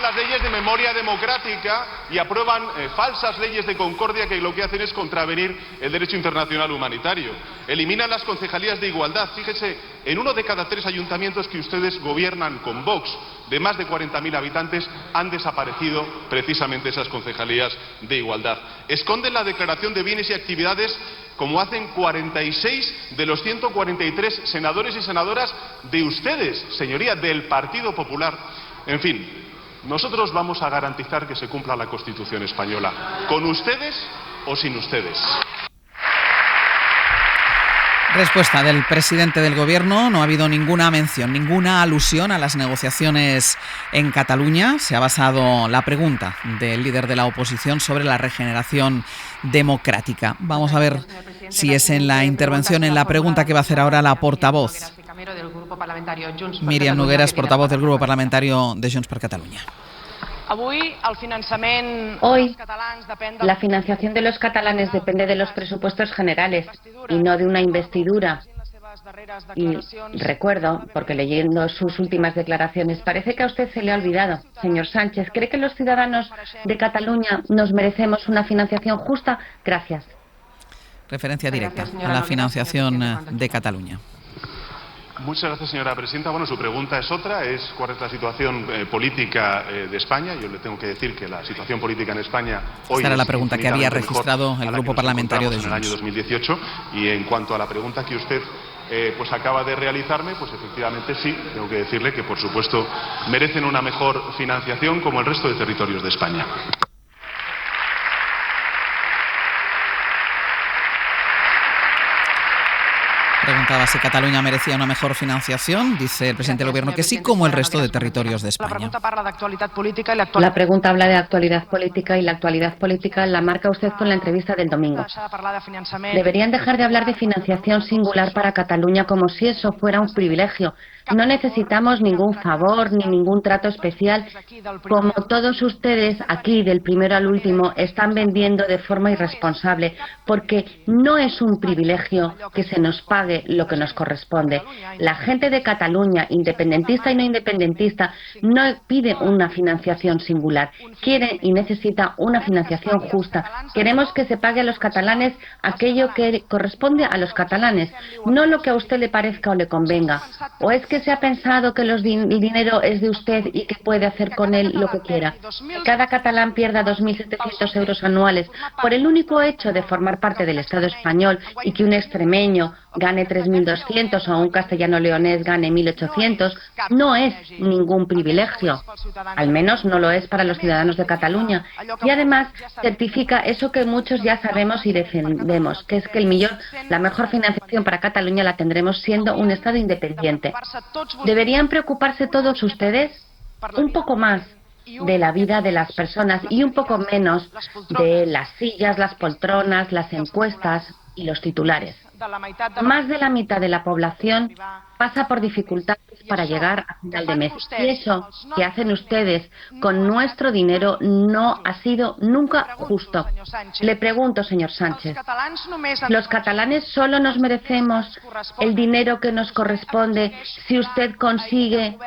las leyes de memoria democrática y aprueban falsas leyes de concordia que lo que hacen es contravenir el derecho internacional humanitario. Eliminan las concejalías de igualdad. Fíjese, en 1 de cada 3 ayuntamientos que ustedes gobiernan con Vox, de más de 40.000 habitantes, han desaparecido precisamente esas concejalías de igualdad. Esconden la declaración de bienes y actividades, como hacen 46 de los 143 senadores y senadoras de ustedes, señoría, del Partido Popular. En fin, nosotros vamos a garantizar que se cumpla la Constitución española, con ustedes o sin ustedes. Respuesta del presidente del Gobierno. No ha habido ninguna mención, ninguna alusión a las negociaciones en Cataluña. Se ha basado la pregunta del líder de la oposición sobre la regeneración democrática. Vamos a ver si es en la intervención, en la pregunta que va a hacer ahora la portavoz. Míriam Nogueras, portavoz del Grupo Parlamentario de Junts per Catalunya. Hoy, la financiación de los catalanes depende de los presupuestos generales y no de una investidura. Y recuerdo, porque leyendo sus últimas declaraciones, parece que a usted se le ha olvidado, señor Sánchez. ¿Cree que los ciudadanos de Cataluña nos merecemos una financiación justa? Gracias. Referencia directa a la financiación de Cataluña. Muchas gracias, señora presidenta. Bueno, su pregunta es otra, es cuál es la situación política de España. Yo le tengo que decir que la situación política en España hoy Esta era la pregunta que había registrado el Grupo Parlamentario de Junts. En el año 2018. Y en cuanto a la pregunta que usted pues acaba de realizarme, pues efectivamente sí, tengo que decirle que por supuesto merecen una mejor financiación como el resto de territorios de España. Preguntaba si Cataluña merecía una mejor financiación. Dice el presidente del Gobierno que sí, como el resto de territorios de España. La pregunta habla de actualidad política y la actualidad política la marca usted con la entrevista del domingo. Deberían dejar de hablar de financiación singular para Cataluña como si eso fuera un privilegio. No necesitamos ningún favor ni ningún trato especial. Como todos ustedes aquí, del primero al último, están vendiendo de forma irresponsable, porque no es un privilegio que se nos pague consigue lo que nos corresponde. La gente de Cataluña, independentista y no independentista, no pide una financiación singular, quiere y necesita una financiación justa. Queremos que se pague a los catalanes aquello que corresponde a los catalanes, no lo que a usted le parezca o le convenga. ¿O es que se ha pensado que el dinero es de usted y que puede hacer con él lo que quiera? Cada catalán pierda 2.700 euros anuales por el único hecho de formar parte del Estado español y que un extremeño gane 3.200 o un castellano-leonés gane 1.800, no es ningún privilegio. Al menos no lo es para los ciudadanos de Cataluña. Y además certifica eso que muchos ya sabemos y defendemos, que es que la mejor financiación para Cataluña la tendremos siendo un Estado independiente. ¿Deberían preocuparse todos ustedes? Un poco más de la vida de las personas y un poco menos de las sillas, las poltronas, las encuestas y los titulares. Más de la mitad de la población pasa por dificultades para llegar a final de mes. Y eso que hacen ustedes con nuestro dinero no ha sido nunca justo. Le pregunto, señor Sánchez, ¿los catalanes solo nos merecemos el dinero que nos corresponde si usted consigue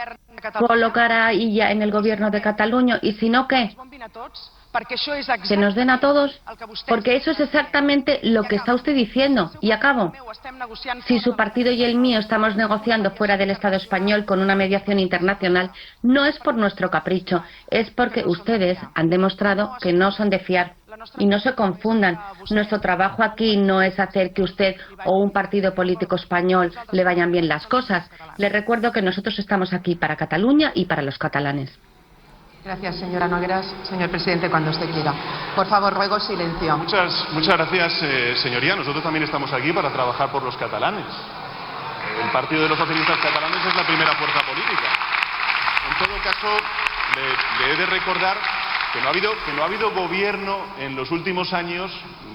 colocar a Illa en el gobierno de Cataluña? Y si no, ¿qué? ¿Que nos den a todos? Porque eso es exactamente lo que está usted diciendo. Y acabo. Si su partido y el mío estamos negociando fuera del Estado español con una mediación internacional, no es por nuestro capricho, es porque ustedes han demostrado que no son de fiar. Y no se confundan, nuestro trabajo aquí no es hacer que usted o un partido político español le vayan bien las cosas. Les recuerdo que nosotros estamos aquí para Cataluña y para los catalanes. Gracias, señora Nogueras. Señor presidente, cuando usted quiera. Por favor, ruego silencio. Muchas gracias, señoría. Nosotros también estamos aquí para trabajar por los catalanes. El Partido de los Socialistas Catalanes es la primera fuerza política. En todo caso, le he de recordar que no ha habido gobierno en los últimos años,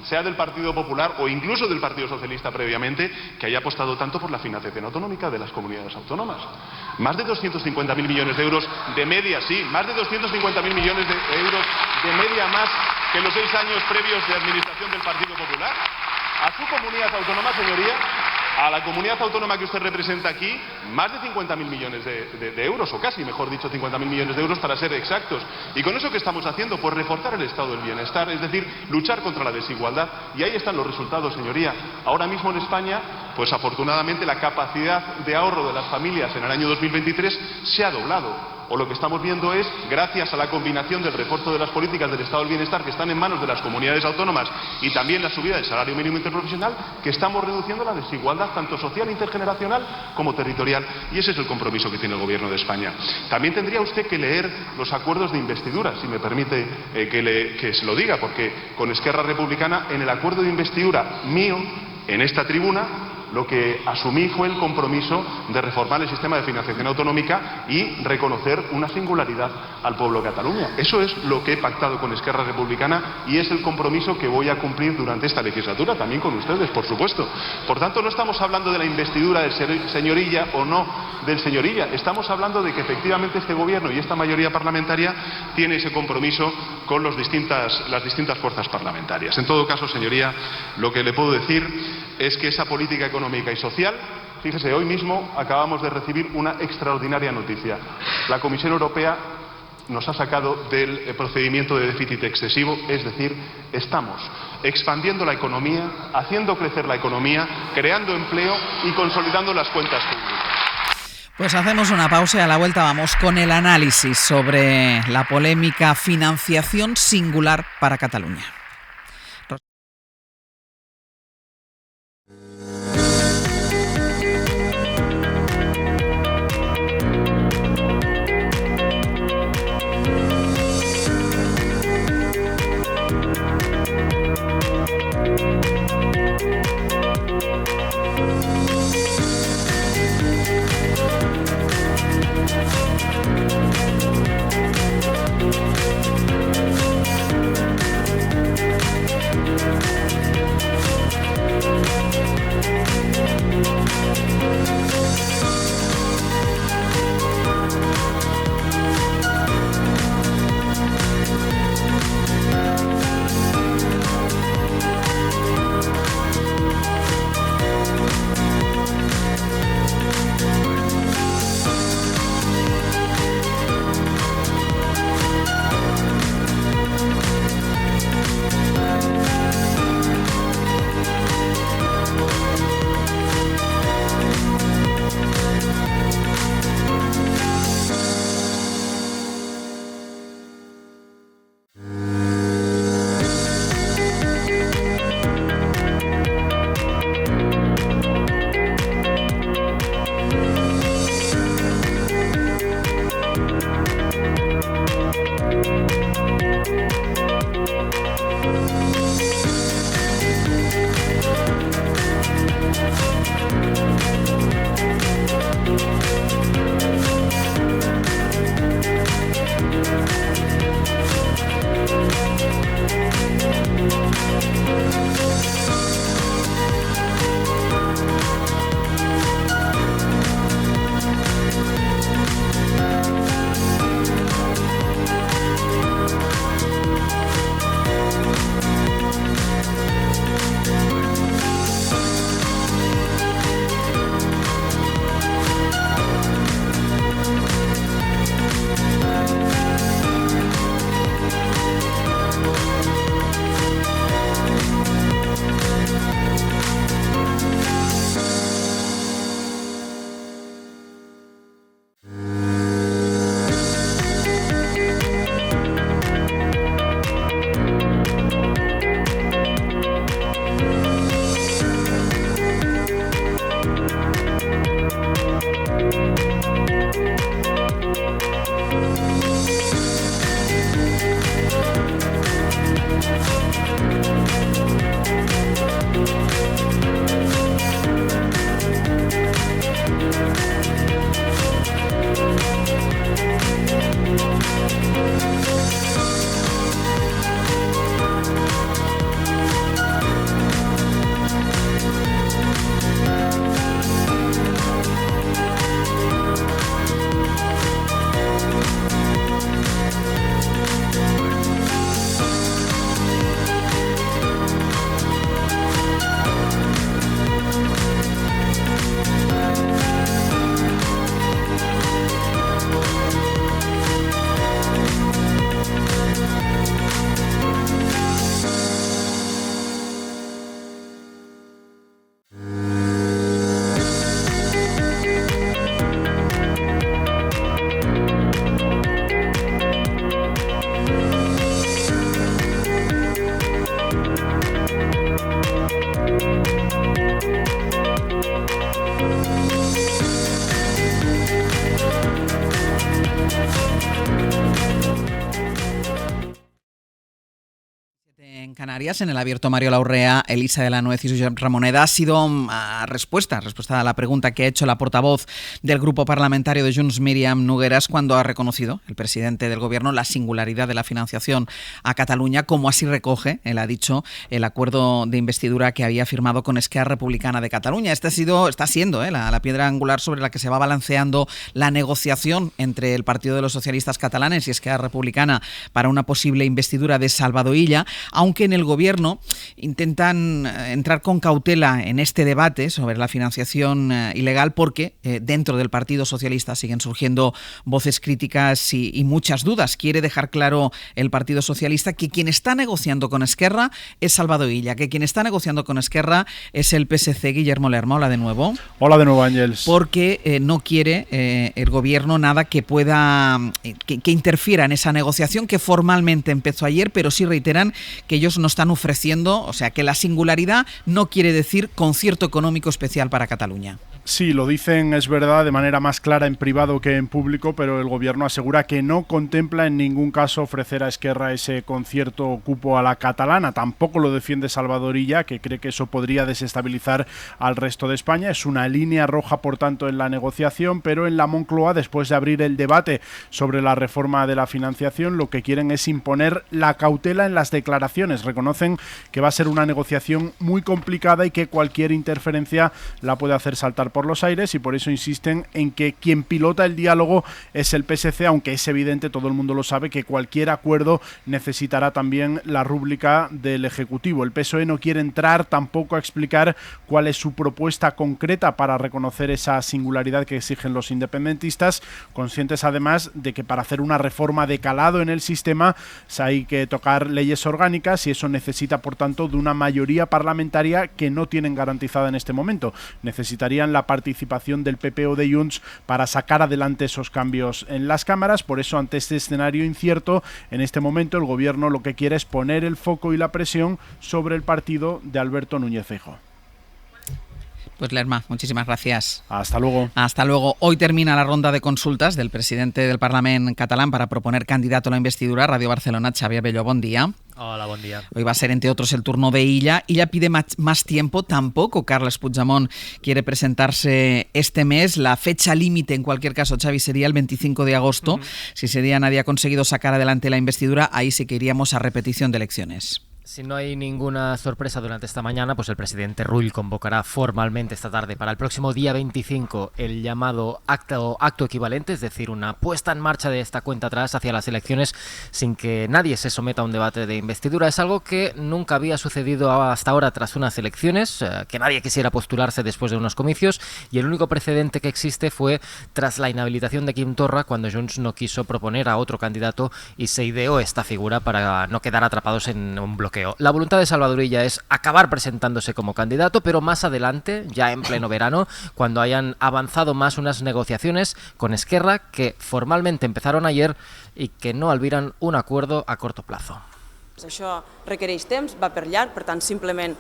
sea del Partido Popular o incluso del Partido Socialista previamente, que haya apostado tanto por la financiación autonómica de las comunidades autónomas. Más de 250.000 millones de euros de media, sí, más de 250.000 millones de euros de media más que los 6 años previos de administración del Partido Popular. A su comunidad autónoma, señoría, a la comunidad autónoma que usted representa aquí, más de 50.000 millones de euros, o casi, mejor dicho, 50.000 millones de euros para ser exactos. ¿Y con eso qué estamos haciendo? Pues reforzar el estado del bienestar, es decir, luchar contra la desigualdad. Y ahí están los resultados, señoría. Ahora mismo en España, pues afortunadamente la capacidad de ahorro de las familias en el año 2023 se ha doblado. O lo que estamos viendo es, gracias a la combinación del refuerzo de las políticas del estado del bienestar que están en manos de las comunidades autónomas y también la subida del salario mínimo interprofesional, que estamos reduciendo la desigualdad tanto social, intergeneracional como territorial. Y ese es el compromiso que tiene el Gobierno de España. También tendría usted que leer los acuerdos de investidura, si me permite que se lo diga, porque con Esquerra Republicana, en el acuerdo de investidura mío, en esta tribuna, lo que asumí fue el compromiso de reformar el sistema de financiación autonómica y reconocer una singularidad al pueblo de Cataluña. Eso es lo que he pactado con Esquerra Republicana y es el compromiso que voy a cumplir durante esta legislatura, también con ustedes, por supuesto. Por tanto, no estamos hablando de la investidura del señor Illa o no del señor Illa. Estamos hablando de que efectivamente este Gobierno y esta mayoría parlamentaria tiene ese compromiso con las distintas fuerzas parlamentarias. En todo caso, señoría, lo que le puedo decir es que esa política económica y social, fíjese, hoy mismo acabamos de recibir una extraordinaria noticia. La Comisión Europea nos ha sacado del procedimiento de déficit excesivo, es decir, estamos expandiendo la economía, haciendo crecer la economía, creando empleo y consolidando las cuentas públicas. Pues hacemos una pausa y a la vuelta vamos con el análisis sobre la polémica financiación singular para Cataluña. En Canarias, en el abierto Mario Laurrea, Elisa de la Nuez y Josep Ramoneda ha sido respuesta a la pregunta que ha hecho la portavoz del grupo parlamentario de Junts, Míriam Nogueras, cuando ha reconocido el presidente del gobierno la singularidad de la financiación a Cataluña, como así recoge, él ha dicho, el acuerdo de investidura que había firmado con Esquerra Republicana de Cataluña. Está siendo la piedra angular sobre la que se va balanceando la negociación entre el Partido de los Socialistas Catalanes y Esquerra Republicana para una posible investidura de Salvador Illa, aunque en el gobierno intentan entrar con cautela en este debate sobre la financiación ilegal, porque dentro del Partido Socialista siguen surgiendo voces críticas y muchas dudas. Quiere dejar claro el Partido Socialista que quien está negociando con Esquerra es Salvador Illa, que quien está negociando con Esquerra es el PSC. Guillermo Lerma, hola de nuevo. Hola de nuevo, Ángels. Porque no quiere el gobierno nada que pueda que interfiera en esa negociación que formalmente empezó ayer, pero sí reiteran que ellos no están ofreciendo, o sea, que la singularidad no quiere decir concierto económico especial para Cataluña. Sí, lo dicen, es verdad, de manera más clara en privado que en público, pero el gobierno asegura que no contempla en ningún caso ofrecer a Esquerra ese concierto cupo a la catalana. Tampoco lo defiende Salvador Illa, que cree que eso podría desestabilizar al resto de España. Es una línea roja, por tanto, en la negociación, pero en la Moncloa, después de abrir el debate sobre la reforma de la financiación, lo que quieren es imponer la cautela en las declaraciones. Reconocen que va a ser una negociación muy complicada y que cualquier interferencia la puede hacer saltar por los aires, y por eso insisten en que quien pilota el diálogo es el PSC, aunque es evidente, todo el mundo lo sabe, que cualquier acuerdo necesitará también la rúbrica del Ejecutivo. El PSOE no quiere entrar tampoco a explicar cuál es su propuesta concreta para reconocer esa singularidad que exigen los independentistas, conscientes además de que para hacer una reforma de calado en el sistema hay que tocar leyes orgánicas, y eso necesita, por tanto, de una mayoría parlamentaria que no tienen garantizada en este momento. Necesitarían la participación del PP o de Junts para sacar adelante esos cambios en las cámaras. Por eso, ante este escenario incierto, en este momento el gobierno lo que quiere es poner el foco y la presión sobre el partido de Alberto Núñez Feijóo. Pues Lerma, muchísimas gracias. Hasta luego. Hasta luego. Hoy termina la ronda de consultas del presidente del Parlament catalán para proponer candidato a la investidura. Radio Barcelona, Xavier Belló, buen día. Hola, buen día. Hoy va a ser, entre otros, el turno de Illa. Illa pide más tiempo. Tampoco Carles Puigdemont quiere presentarse este mes. La fecha límite, en cualquier caso, Xavi, sería el 25 de agosto. Si ese día nadie ha conseguido sacar adelante la investidura, ahí sí que iríamos a repetición de elecciones. Si no hay ninguna sorpresa durante esta mañana, pues el presidente Rull convocará formalmente esta tarde para el próximo día 25 el llamado acto equivalente, es decir, una puesta en marcha de esta cuenta atrás hacia las elecciones sin que nadie se someta a un debate de investidura. Es algo que nunca había sucedido hasta ahora tras unas elecciones, que nadie quisiera postularse después de unos comicios, y el único precedente que existe fue tras la inhabilitación de Quim Torra, cuando Junts no quiso proponer a otro candidato y se ideó esta figura para no quedar atrapados en un bloqueo. La voluntad de Salvador Illa es acabar presentándose como candidato, pero más adelante, ya en pleno verano, cuando hayan avanzado más unas negociaciones con Esquerra que formalmente empezaron ayer y que no albiran un acuerdo a corto plazo. Això requereix temps, va per llarg, per tant, simplement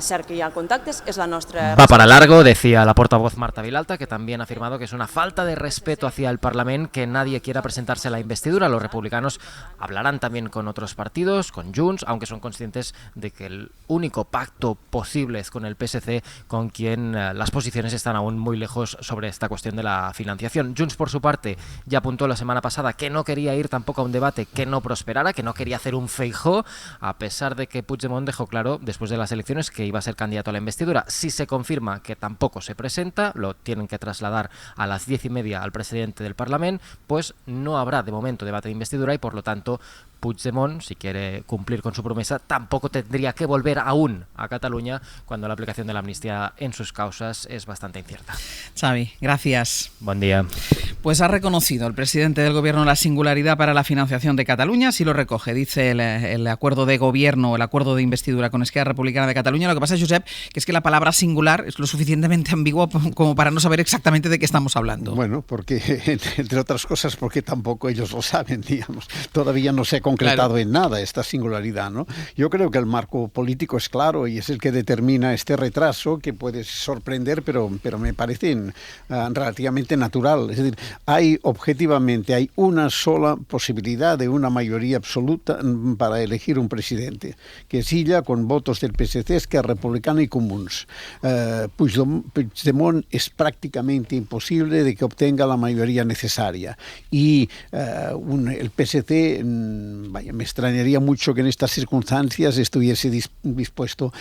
cerqui ja contactes, és la nostra... Va para largo, decía la portavoz Marta Vilalta, que también ha afirmado que es una falta de respeto hacia el Parlamento que nadie quiera presentarse a la investidura. Los republicanos hablarán también con otros partidos, con Junts, aunque son conscientes de que el único pacto posible es con el PSC, con quien las posiciones están aún muy lejos sobre esta cuestión de la financiación. Junts, por su parte, ya apuntó la semana pasada que no quería ir tampoco a un debate que no prosperara, que no quería hacer un Feijóo, a pesar de que Puigdemont dejó claro después de las elecciones que iba a ser candidato a la investidura. Si se confirma que tampoco se presenta, lo tienen que trasladar a las 10:30 al presidente del Parlamento, pues no habrá de momento debate de investidura y por lo tanto Puigdemont, si quiere cumplir con su promesa, tampoco tendría que volver aún a Cataluña cuando la aplicación de la amnistía en sus causas es bastante incierta. Xavi, gracias. Buen día. Pues ha reconocido el presidente del Gobierno la singularidad para la financiación de Cataluña, así lo recoge, dice el acuerdo de gobierno, el acuerdo de investidura con Esquerra Republicana de Cataluña. Lo que pasa, Josep, que es que la palabra singular es lo suficientemente ambigua como para no saber exactamente de qué estamos hablando. Bueno, porque, entre otras cosas, porque tampoco ellos lo saben, digamos. Todavía no se ha concretado en nada esta singularidad, ¿no? Yo creo que el marco político es claro y es el que determina este retraso, que puede sorprender, pero me parece relativamente natural. Es decir, objetivamente hay una sola posibilidad de una mayoría absoluta para elegir un presidente, que es Illa con votos del PSC, Esquerra Republicana y Comuns. Puigdemont es prácticamente imposible de que obtenga la mayoría necesaria y el PSC, me extrañaría mucho que en estas circunstancias estuviese dispuesto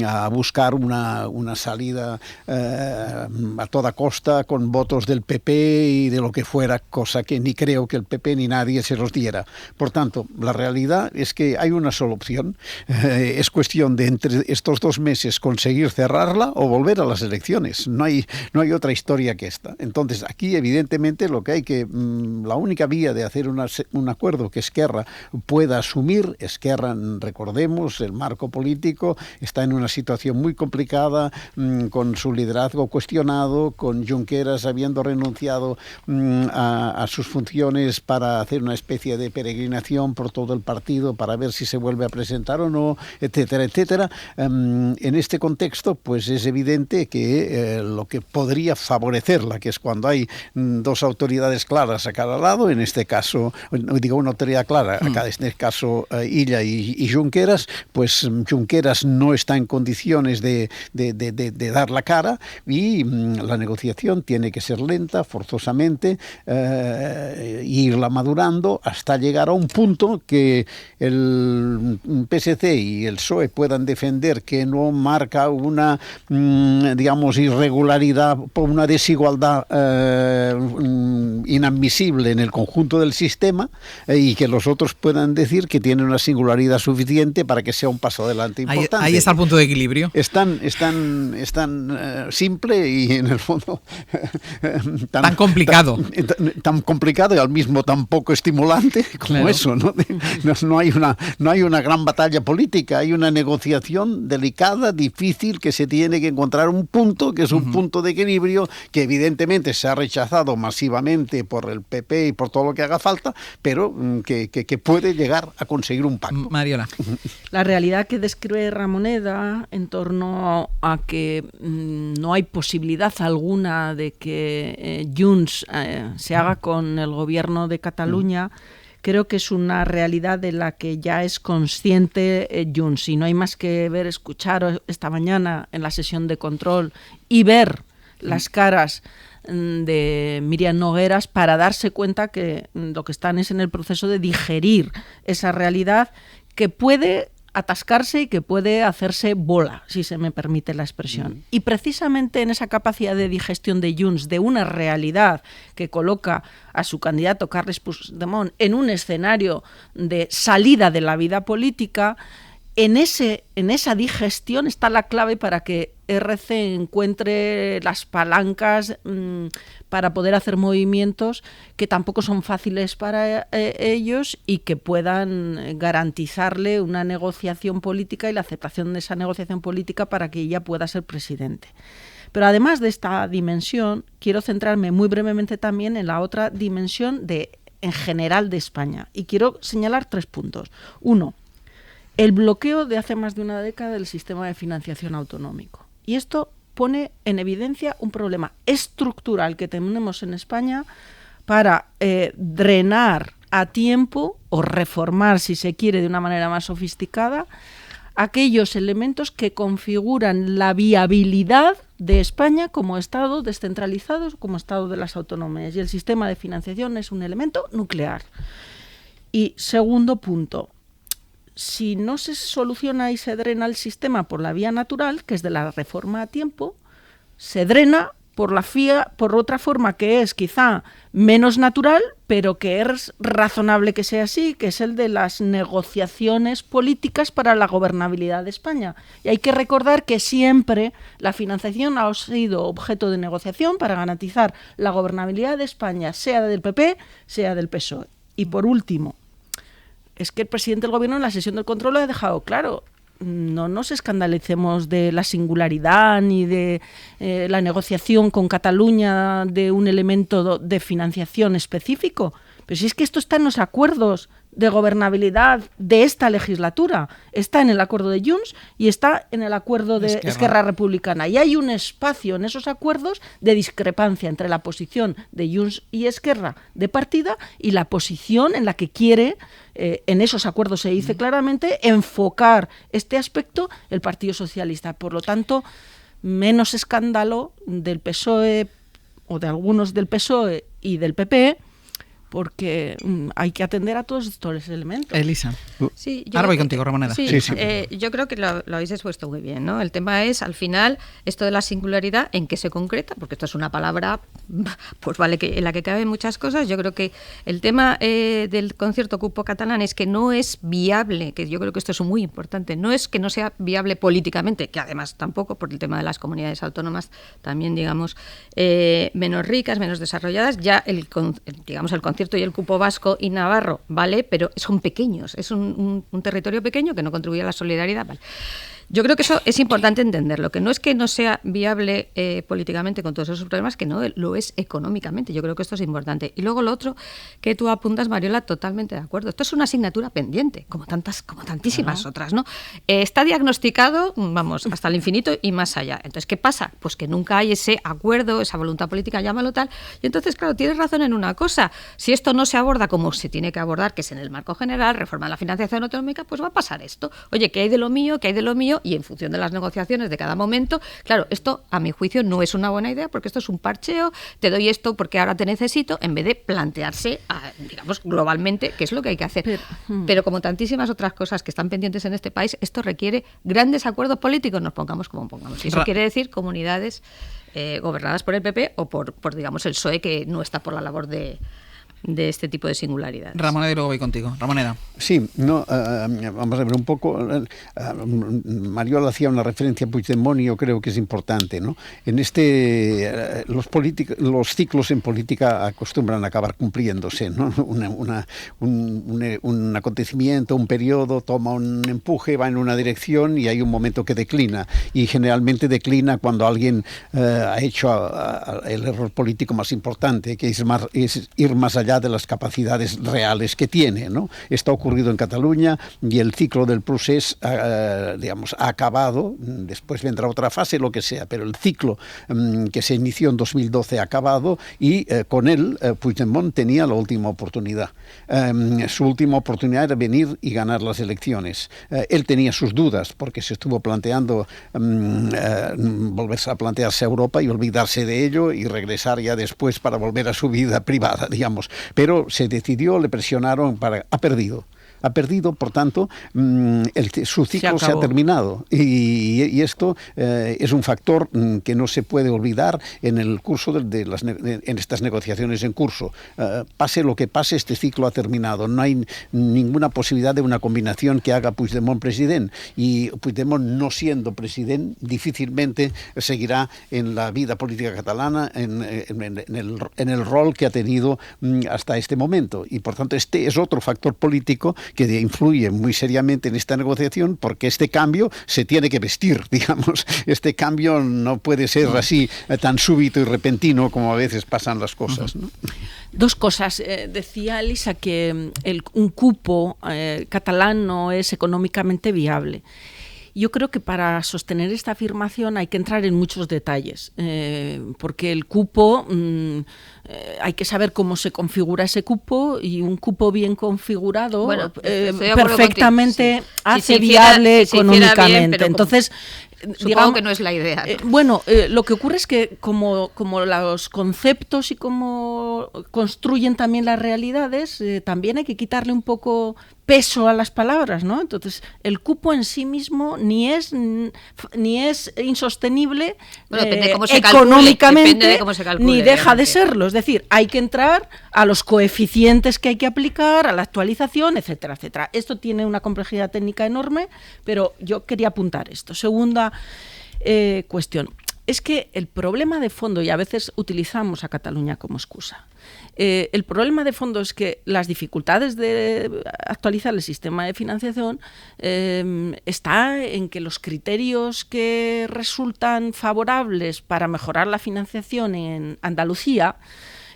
a buscar una salida a toda costa con votos del PP y de lo que fuera, cosa que ni creo que el PP ni nadie se los diera. Por tanto, la realidad es que hay una sola opción. Es cuestión de entre estos 2 meses conseguir cerrarla o volver a las elecciones. No hay otra historia que esta. Entonces, aquí evidentemente lo que hay que, la única vía de hacer un acuerdo que Esquerra pueda asumir, Esquerra, recordemos, el marco político está en una situación muy complicada, con su liderazgo cuestionado, con Junqueras habiendo renunciado a sus funciones para hacer una especie de peregrinación por todo el partido para ver si se vuelve a presentar o no, etcétera, etcétera. En este contexto, pues es evidente que lo que podría favorecerla, que es cuando hay 2 autoridades claras a cada lado, en este caso, digo una autoridad clara, en este caso Illa y Junqueras, pues Junqueras no está en condiciones de dar la cara y la negociación tiene que ser lenta, forzosamente, irla madurando hasta llegar a un punto que el PSC y el PSOE puedan defender que no marca una, digamos, irregularidad, una desigualdad inadmisible en el conjunto del sistema, y que los otros puedan decir que tienen una singularidad suficiente para que sea un paso adelante importante. Ahí está el punto de equilibrio. Es tan simple y en el fondo tan complicado. Tan complicado y al mismo tan poco estimulante como eso, ¿no? No hay una gran batalla política, hay una negociación delicada, difícil, que se tiene que encontrar un punto, que es un punto de equilibrio, que evidentemente se ha rechazado masivamente por el PP y por todo lo que haga falta, pero que puede llegar a conseguir un pacto. Mariola. La realidad que describe Ramoneda en torno a que no hay posibilidad alguna de que Junts se haga con el gobierno de Cataluña, creo que es una realidad de la que ya es consciente Junts, y no hay más que escuchar esta mañana en la sesión de control y ver las caras de Míriam Nogueras para darse cuenta que lo que están es en el proceso de digerir esa realidad que puede atascarse y que puede hacerse bola, si se me permite la expresión. Y precisamente en esa capacidad de digestión de Junts de una realidad que coloca a su candidato Carles Puigdemont en un escenario de salida de la vida política, en esa digestión está la clave para que RC encuentre las palancas para poder hacer movimientos que tampoco son fáciles para ellos y que puedan garantizarle una negociación política y la aceptación de esa negociación política para que ella pueda ser presidente. Pero además de esta dimensión, quiero centrarme muy brevemente también en la otra dimensión en general de España. Y quiero señalar 3 puntos. 1. El bloqueo de hace más de una década del sistema de financiación autonómico. Y esto pone en evidencia un problema estructural que tenemos en España para drenar a tiempo o reformar, si se quiere, de una manera más sofisticada, aquellos elementos que configuran la viabilidad de España como Estado descentralizado, como Estado de las autonomías. Y el sistema de financiación es un elemento nuclear. Y segundo punto, si no se soluciona y se drena el sistema por la vía natural, que es de la reforma a tiempo, se drena por otra forma que es quizá menos natural, pero que es razonable que sea así, que es el de las negociaciones políticas para la gobernabilidad de España. Y hay que recordar que siempre la financiación ha sido objeto de negociación para garantizar la gobernabilidad de España, sea del PP, sea del PSOE. Y por último, es que el presidente del Gobierno en la sesión del control lo ha dejado claro. No nos escandalicemos de la singularidad ni de la negociación con Cataluña de un elemento de financiación específico. Pero si es que esto está en los acuerdos de gobernabilidad de esta legislatura, está en el acuerdo de Junts y está en el acuerdo de Esquerra Republicana. Y hay un espacio en esos acuerdos de discrepancia entre la posición de Junts y Esquerra de partida y la posición en la que quiere, en esos acuerdos se dice claramente, enfocar este aspecto el Partido Socialista. Por lo tanto, menos escándalo del PSOE o de algunos del PSOE y del PP, porque hay que atender a todos estos elementos. Elisa. Sí, ahora voy contigo, Ramoneda. Sí. Yo creo que lo habéis expuesto muy bien, ¿no? El tema es, al final, esto de la singularidad, ¿en qué se concreta? Porque esto es una palabra, pues vale, que en la que caben muchas cosas. Yo creo que el tema del concierto cupo catalán es que no es viable, que yo creo que esto es muy importante, no es que no sea viable políticamente, que además tampoco, por el tema de las comunidades autónomas, también, digamos, menos ricas, menos desarrolladas, ya el concierto y el cupo vasco y navarro, ¿vale? Pero son pequeños, es un territorio pequeño que no contribuye a la solidaridad, ¿vale? Yo creo que eso es importante entenderlo, que no es que no sea viable políticamente con todos esos problemas, que no lo es económicamente. Yo creo que esto es importante. Y luego lo otro que tú apuntas, Mariola, totalmente de acuerdo. Esto es una asignatura pendiente, como tantísimas otras, ¿no? Está diagnosticado, vamos, hasta el infinito y más allá. Entonces, ¿qué pasa? Pues que nunca hay ese acuerdo, esa voluntad política, llámalo tal. Y entonces, claro, tienes razón en una cosa. Si esto no se aborda como se tiene que abordar, que es en el marco general, reforma la financiación autonómica, pues va a pasar esto. Oye, ¿qué hay de lo mío? ¿Qué hay de lo mío? Y en función de las negociaciones de cada momento, claro, esto a mi juicio no es una buena idea porque esto es un parcheo, te doy esto porque ahora te necesito, en vez de plantearse, digamos, globalmente qué es lo que hay que hacer. Pero como tantísimas otras cosas que están pendientes en este país, esto requiere grandes acuerdos políticos, nos pongamos como pongamos. Y eso quiere decir comunidades gobernadas por el PP o por digamos, el PSOE, que no está por la labor de este tipo de singularidades. Ramoneda, y luego voy contigo. Ramoneda. Sí, vamos a ver un poco. Mariola hacía una referencia a Puigdemont y yo creo que es importante, ¿no? En los ciclos en política acostumbran a acabar cumpliéndose, ¿no? Un acontecimiento, un periodo toma un empuje, va en una dirección y hay un momento que declina. Y generalmente declina cuando alguien ha hecho el error político más importante, que es ir más allá de las capacidades reales que tiene, ¿no? Esto ha ocurrido en Cataluña y el ciclo del procés ha acabado. Después vendrá otra fase, lo que sea, pero el ciclo que se inició en 2012 ha acabado y con él Puigdemont tenía la última oportunidad. Su última oportunidad era venir y ganar las elecciones. Él tenía sus dudas porque se estuvo planteando volverse a plantearse a Europa y olvidarse de ello y regresar ya después para volver a su vida privada, digamos. Pero se decidió, le presionaron, ha perdido, por tanto, su ciclo se ha terminado. Y esto es un factor que no se puede olvidar en el curso en estas negociaciones en curso. Pase lo que pase, este ciclo ha terminado. No hay ninguna posibilidad de una combinación que haga Puigdemont presidente. Y Puigdemont, no siendo presidente, difícilmente seguirá en la vida política catalana en el rol que ha tenido hasta este momento. Y por tanto, este es otro factor político que influye muy seriamente en esta negociación, porque este cambio se tiene que vestir, digamos. Este cambio no puede ser así tan súbito y repentino como a veces pasan las cosas, ¿no? Dos cosas. Decía Elisa que un cupo catalán no es económicamente viable. Yo creo que para sostener esta afirmación hay que entrar en muchos detalles, porque el cupo, hay que saber cómo se configura ese cupo, y un cupo bien configurado perfectamente hace viable económicamente. Bien, entonces, supongo que no es la idea. Lo que ocurre es que como los conceptos y como cómo construyen también las realidades, también hay que quitarle un poco peso a las palabras, ¿no? Entonces, el cupo en sí mismo ni es insostenible económicamente, ni deja de serlo. Es decir, hay que entrar a los coeficientes que hay que aplicar, a la actualización, etcétera, etcétera. Esto tiene una complejidad técnica enorme, pero yo quería apuntar esto. Segunda cuestión. Es que el problema de fondo, y a veces utilizamos a Cataluña como excusa, el problema de fondo es que las dificultades de actualizar el sistema de financiación está en que los criterios que resultan favorables para mejorar la financiación en Andalucía,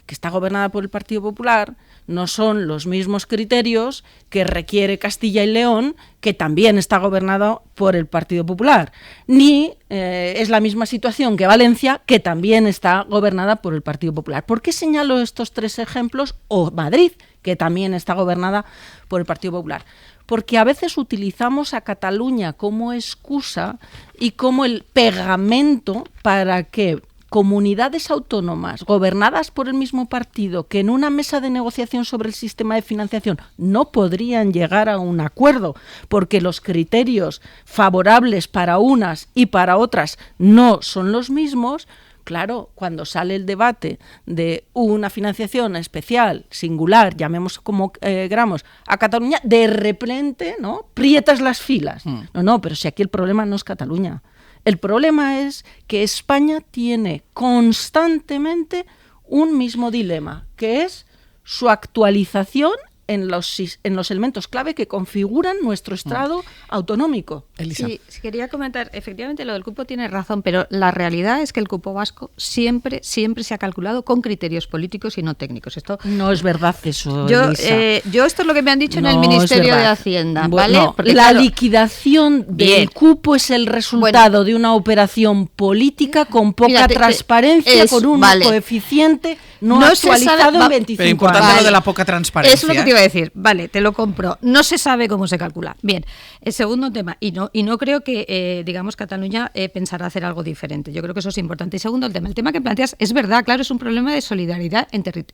que está gobernada por el Partido Popular, no son los mismos criterios que requiere Castilla y León, que también está gobernado por el Partido Popular, ni es la misma situación que Valencia, que también está gobernada por el Partido Popular. ¿Por qué señalo estos tres ejemplos? O Madrid, que también está gobernada por el Partido Popular. Porque a veces utilizamos a Cataluña como excusa y como el pegamento para que comunidades autónomas gobernadas por el mismo partido, que en una mesa de negociación sobre el sistema de financiación no podrían llegar a un acuerdo porque los criterios favorables para unas y para otras no son los mismos. Claro, cuando sale el debate de una financiación especial, singular, llamemos como queramos, a Cataluña, de repente, ¿no?, prietas las filas. No, pero si aquí el problema no es Cataluña. El problema es que España tiene constantemente un mismo dilema, que es su actualización en los elementos clave que configuran nuestro Estado autonómico. Elisa. Sí, quería comentar, efectivamente lo del cupo tiene razón, pero la realidad es que el cupo vasco siempre se ha calculado con criterios políticos y no técnicos. Esto no es verdad eso, yo esto es lo que me han dicho en el Ministerio de Hacienda, ¿vale? No, la liquidación del cupo es el resultado de una operación política con poca transparencia, con un coeficiente no actualizado en 25 años. Pero importante lo de la poca transparencia. Eso es lo que te iba a decir. Vale, te lo compro. No se sabe cómo se calcula. Bien, el segundo tema, y no creo que, digamos, Cataluña pensará hacer algo diferente. Yo creo que eso es importante. Y segundo, el tema que planteas es verdad, claro, es un problema de solidaridad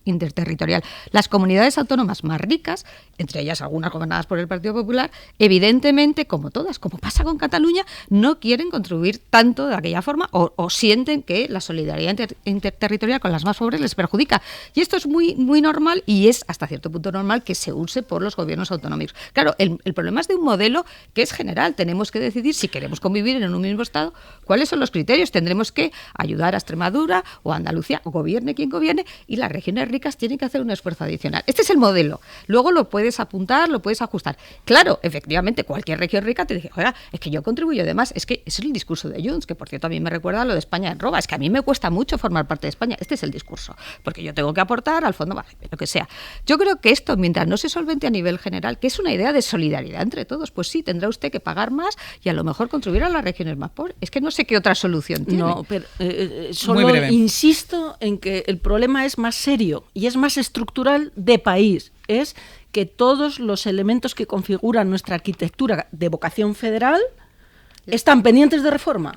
interterritorial. Las comunidades autónomas más ricas, entre ellas algunas gobernadas por el Partido Popular, evidentemente, como todas, como pasa con Cataluña, no quieren contribuir tanto de aquella forma o sienten que la solidaridad interterritorial con las más pobres les perjudica. Y esto es muy, muy normal y es hasta cierto punto normal que se use por los gobiernos autonómicos. Claro, el problema es de un modelo que es general. Tenemos que decidir si queremos convivir en un mismo Estado, cuáles son los criterios. Tendremos que ayudar a Extremadura o a Andalucía, o gobierne quien gobierne, y las regiones ricas tienen que hacer un esfuerzo adicional. Este es el modelo. Luego lo puedes apuntar, lo puedes ajustar. Claro, efectivamente, cualquier región rica te dice, oiga, es que yo contribuyo de más. Es que ese es el discurso de Junts, que por cierto a mí me recuerda a lo de España en roba. Es que a mí me cuesta mucho formar parte de España. Este es el discurso. Porque yo tengo que aportar al fondo, lo que sea. Yo creo que esto, mientras no se solvente a nivel general, que es una idea de solidaridad entre todos, pues sí, tendrá usted que pagar más y a lo mejor contribuir a las regiones más pobres. Es que no sé qué otra solución tiene. No, pero solo insisto en que el problema es más serio y es más estructural de país. Es que todos los elementos que configuran nuestra arquitectura de vocación federal están pendientes de reforma.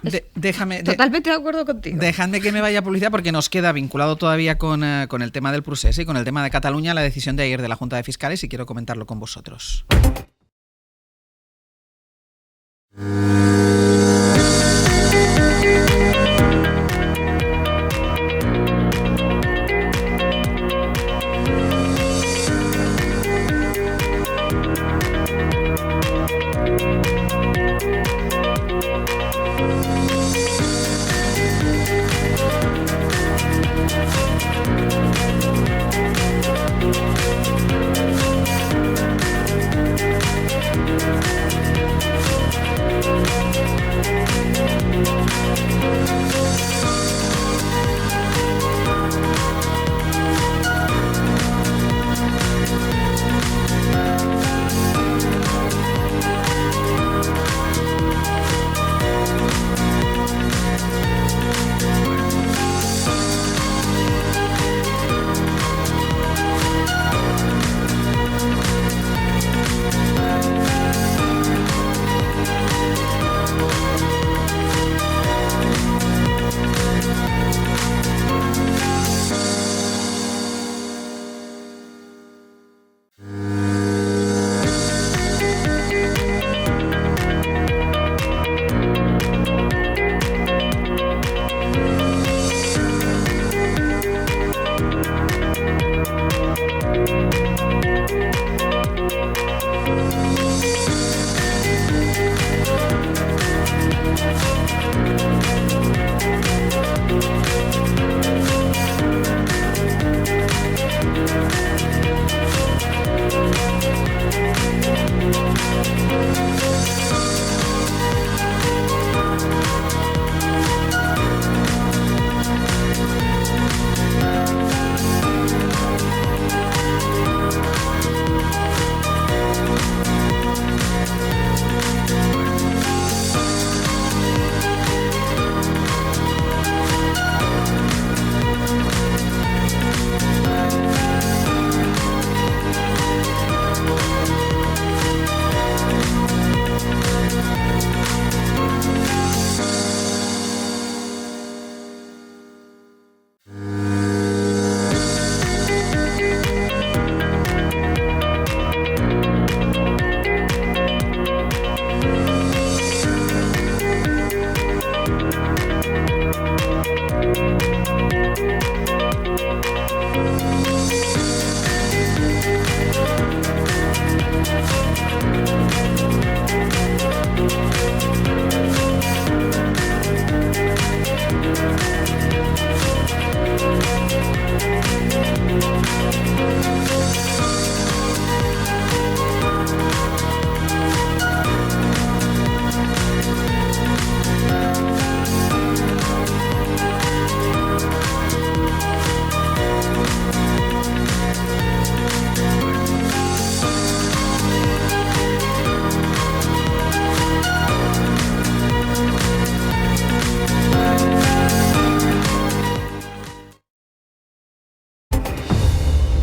Totalmente de acuerdo contigo. Dejadme que me vaya a publicidad porque nos queda vinculado todavía con el tema del procés y con el tema de Cataluña, la decisión de ayer de la Junta de Fiscales, y quiero comentarlo con vosotros.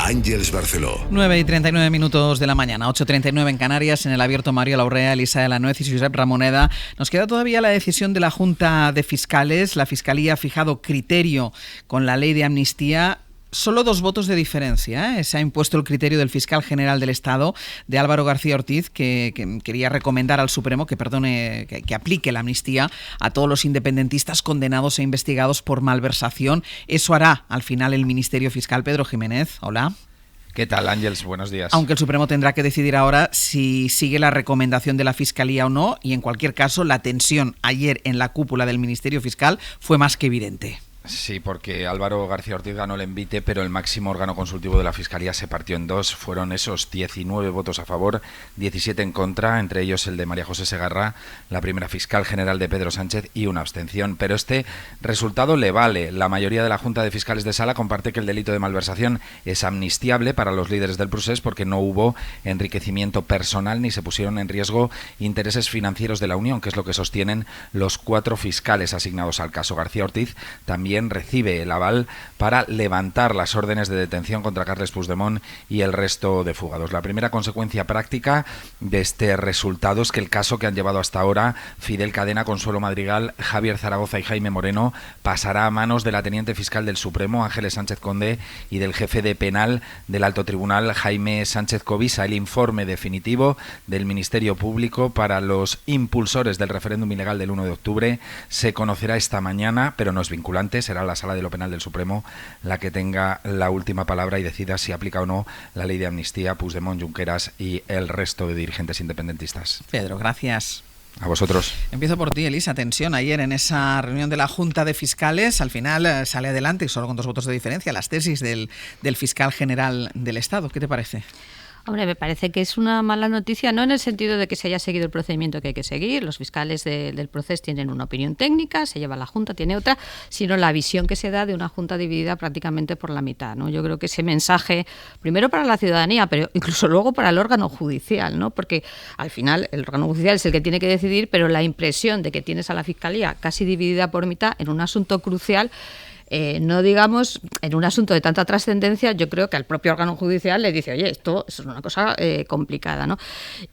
Ángeles Barceló. 9:39 de la mañana, 8:39 en Canarias, en el abierto Mario Laurrea, Elisa de la Nuez y Josep Ramoneda. Nos queda todavía la decisión de la Junta de Fiscales. La Fiscalía ha fijado criterio con la ley de amnistía. Solo 2 votos de diferencia, ¿eh? Se ha impuesto el criterio del fiscal general del Estado, de Álvaro García Ortiz, que quería recomendar al Supremo que perdone, que aplique la amnistía a todos los independentistas condenados e investigados por malversación. Eso hará al final el Ministerio Fiscal. Pedro Jiménez, hola. ¿Qué tal, Ángeles? Buenos días. Aunque el Supremo tendrá que decidir ahora si sigue la recomendación de la Fiscalía o no, y en cualquier caso la tensión ayer en la cúpula del Ministerio Fiscal fue más que evidente. Sí, porque Álvaro García Ortiz ganó el envite, pero el máximo órgano consultivo de la Fiscalía se partió en 2. Fueron esos 19 votos a favor, 17 en contra, entre ellos el de María José Segarra, la primera fiscal general de Pedro Sánchez, y una abstención. Pero este resultado le vale. La mayoría de la Junta de Fiscales de Sala comparte que el delito de malversación es amnistiable para los líderes del procés porque no hubo enriquecimiento personal ni se pusieron en riesgo intereses financieros de la Unión, que es lo que sostienen los 4 fiscales asignados al caso. García Ortiz también recibe el aval para levantar las órdenes de detención contra Carles Puigdemont y el resto de fugados. La primera consecuencia práctica de este resultado es que el caso que han llevado hasta ahora Fidel Cadena, Consuelo Madrigal, Javier Zaragoza y Jaime Moreno pasará a manos de la teniente fiscal del Supremo, Ángeles Sánchez Conde, y del jefe de penal del Alto Tribunal, Jaime Sánchez Covisa. El informe definitivo del Ministerio Público para los impulsores del referéndum ilegal del 1 de octubre se conocerá esta mañana, pero no es vinculante. Será la Sala de lo Penal del Supremo la que tenga la última palabra y decida si aplica o no la ley de amnistía a Puigdemont, Junqueras y el resto de dirigentes independentistas. Pedro, gracias. A vosotros. Empiezo por ti, Elisa. Tensión ayer en esa reunión de la Junta de Fiscales. Al final sale adelante, y solo con 2 votos de diferencia, las tesis del fiscal general del Estado. ¿Qué te parece? Hombre, me parece que es una mala noticia, no en el sentido de que se haya seguido el procedimiento que hay que seguir. Los fiscales del proceso tienen una opinión técnica, se lleva la Junta, tiene otra, sino la visión que se da de una Junta dividida prácticamente por la mitad, ¿no? Yo creo que ese mensaje, primero para la ciudadanía, pero incluso luego para el órgano judicial, ¿no? Porque al final el órgano judicial es el que tiene que decidir, pero la impresión de que tienes a la Fiscalía casi dividida por mitad en un asunto crucial, no digamos, en un asunto de tanta trascendencia, yo creo que al propio órgano judicial le dice, oye, esto es una cosa complicada, ¿no?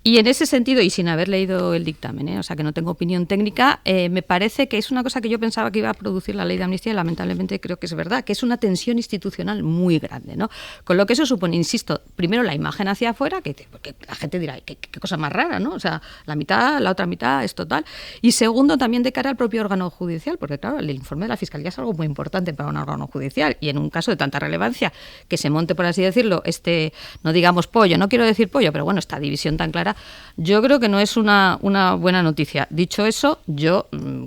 Y en ese sentido, y sin haber leído el dictamen, o sea que no tengo opinión técnica, me parece que es una cosa que yo pensaba que iba a producir la ley de amnistía y lamentablemente creo que es verdad, que es una tensión institucional muy grande, ¿no? Con lo que eso supone, insisto, primero la imagen hacia afuera, porque la gente dirá, qué cosa más rara, ¿no? O sea, la mitad, la otra mitad es total. Y segundo, también de cara al propio órgano judicial, porque claro, el informe de la Fiscalía es algo muy importante para un órgano judicial, y en un caso de tanta relevancia que se monte, por así decirlo, no digamos pollo, no quiero decir pollo, pero bueno, esta división tan clara, yo creo que no es una buena noticia. Dicho eso,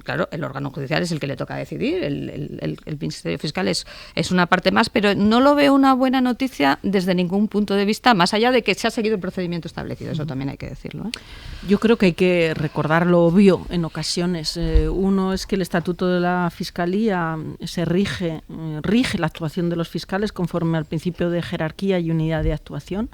claro, el órgano judicial es el que le toca decidir, el Ministerio Fiscal es una parte más, pero no lo veo una buena noticia desde ningún punto de vista, más allá de que se ha seguido el procedimiento establecido, eso también hay que decirlo, ¿eh? Yo creo que hay que recordar lo obvio en ocasiones. Uno es que el Estatuto de la Fiscalía se rige la actuación de los fiscales conforme al principio de jerarquía y unidad de actuación.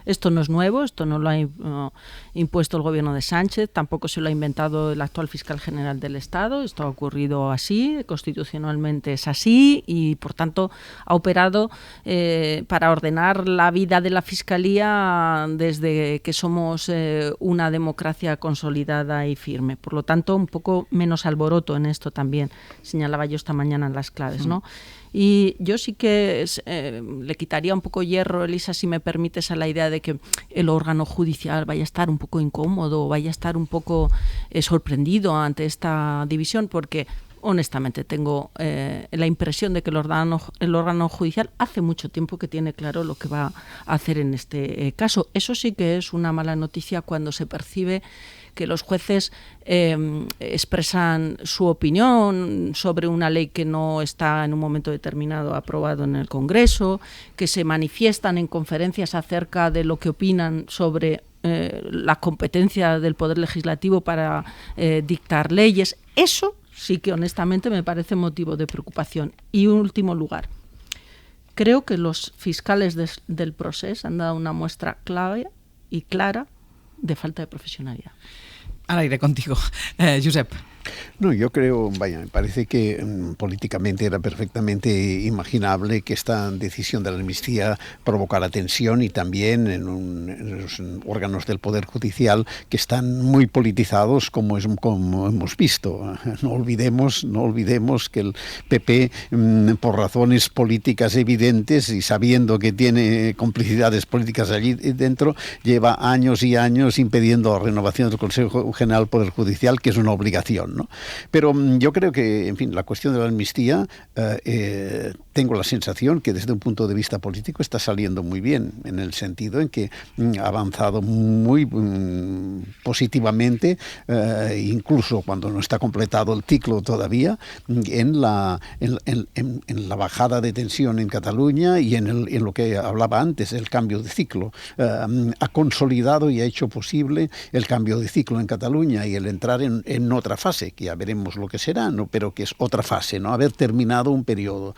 Esto no es nuevo, esto no lo ha impuesto el gobierno de Sánchez, tampoco se lo ha inventado el actual fiscal general del Estado. Esto ha ocurrido así, constitucionalmente es así, y por tanto ha operado para ordenar la vida de la Fiscalía desde que somos una democracia consolidada y firme. Por lo tanto, un poco menos alboroto en esto también, señalaba yo esta mañana en las claves, ¿no? Y yo sí que le quitaría un poco hierro, Elisa, si me permites, a la idea de que el órgano judicial vaya a estar un poco incómodo, vaya a estar un poco sorprendido ante esta división, porque honestamente tengo la impresión de que el órgano judicial hace mucho tiempo que tiene claro lo que va a hacer en este caso. Eso sí que es una mala noticia cuando se percibe que los jueces expresan su opinión sobre una ley que no está en un momento determinado aprobado en el Congreso, que se manifiestan en conferencias acerca de lo que opinan sobre la competencia del Poder Legislativo para dictar leyes. Eso sí que honestamente me parece motivo de preocupación. Y en último lugar, creo que los fiscales del proceso han dado una muestra clave y clara de falta de profesionalidad. Al aire contigo. Josep. No, yo creo, me parece que políticamente era perfectamente imaginable que esta decisión de la amnistía provocara tensión, y también en los órganos del Poder Judicial, que están muy politizados, como hemos visto. No olvidemos que el PP, por razones políticas evidentes y sabiendo que tiene complicidades políticas allí dentro, lleva años y años impidiendo la renovación del Consejo General del Poder Judicial, que es una obligación, ¿no? Pero yo creo que, en fin, la cuestión de la amnistía, tengo la sensación que desde un punto de vista político está saliendo muy bien, en el sentido en que ha avanzado muy positivamente, incluso cuando no está completado el ciclo todavía, en la bajada de tensión en Cataluña y en lo que hablaba antes, el cambio de ciclo. Ha consolidado y ha hecho posible el cambio de ciclo en Cataluña y el entrar en otra fase, que ya veremos lo que será, ¿no? Pero que es otra fase, ¿no? Haber terminado un periodo.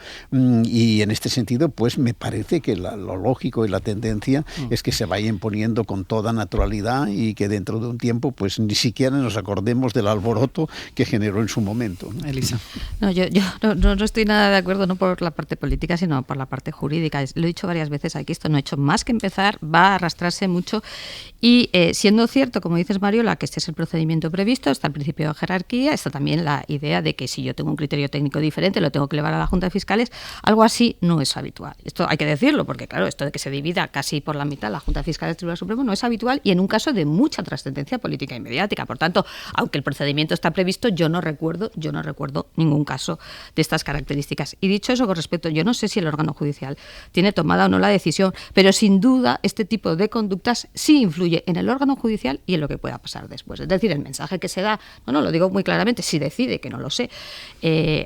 Y en este sentido, pues me parece que lo lógico y la tendencia es que se vaya imponiendo con toda naturalidad y que dentro de un tiempo, pues ni siquiera nos acordemos del alboroto que generó en su momento, ¿no? Elisa. No, yo no estoy nada de acuerdo, no por la parte política, sino por la parte jurídica. Lo he dicho varias veces aquí, esto no ha hecho más que empezar, va a arrastrarse mucho. Y siendo cierto, como dices, Mariola, que este es el procedimiento previsto, está el principio de jerarquía, está también la idea de que si yo tengo un criterio técnico diferente, lo tengo que elevar a la Junta de Fiscales. Algo así no es habitual. Esto hay que decirlo, porque claro, esto de que se divida casi por la mitad la Junta de Fiscales del Tribunal Supremo no es habitual, y en un caso de mucha trascendencia política y mediática. Por tanto, aunque el procedimiento está previsto, yo no recuerdo ningún caso de estas características. Y dicho eso, con respecto, yo no sé si el órgano judicial tiene tomada o no la decisión, pero sin duda este tipo de conductas sí influye en el órgano judicial y en lo que pueda pasar después. Es decir, el mensaje que se da, lo digo muy claramente, si decide, que no lo sé,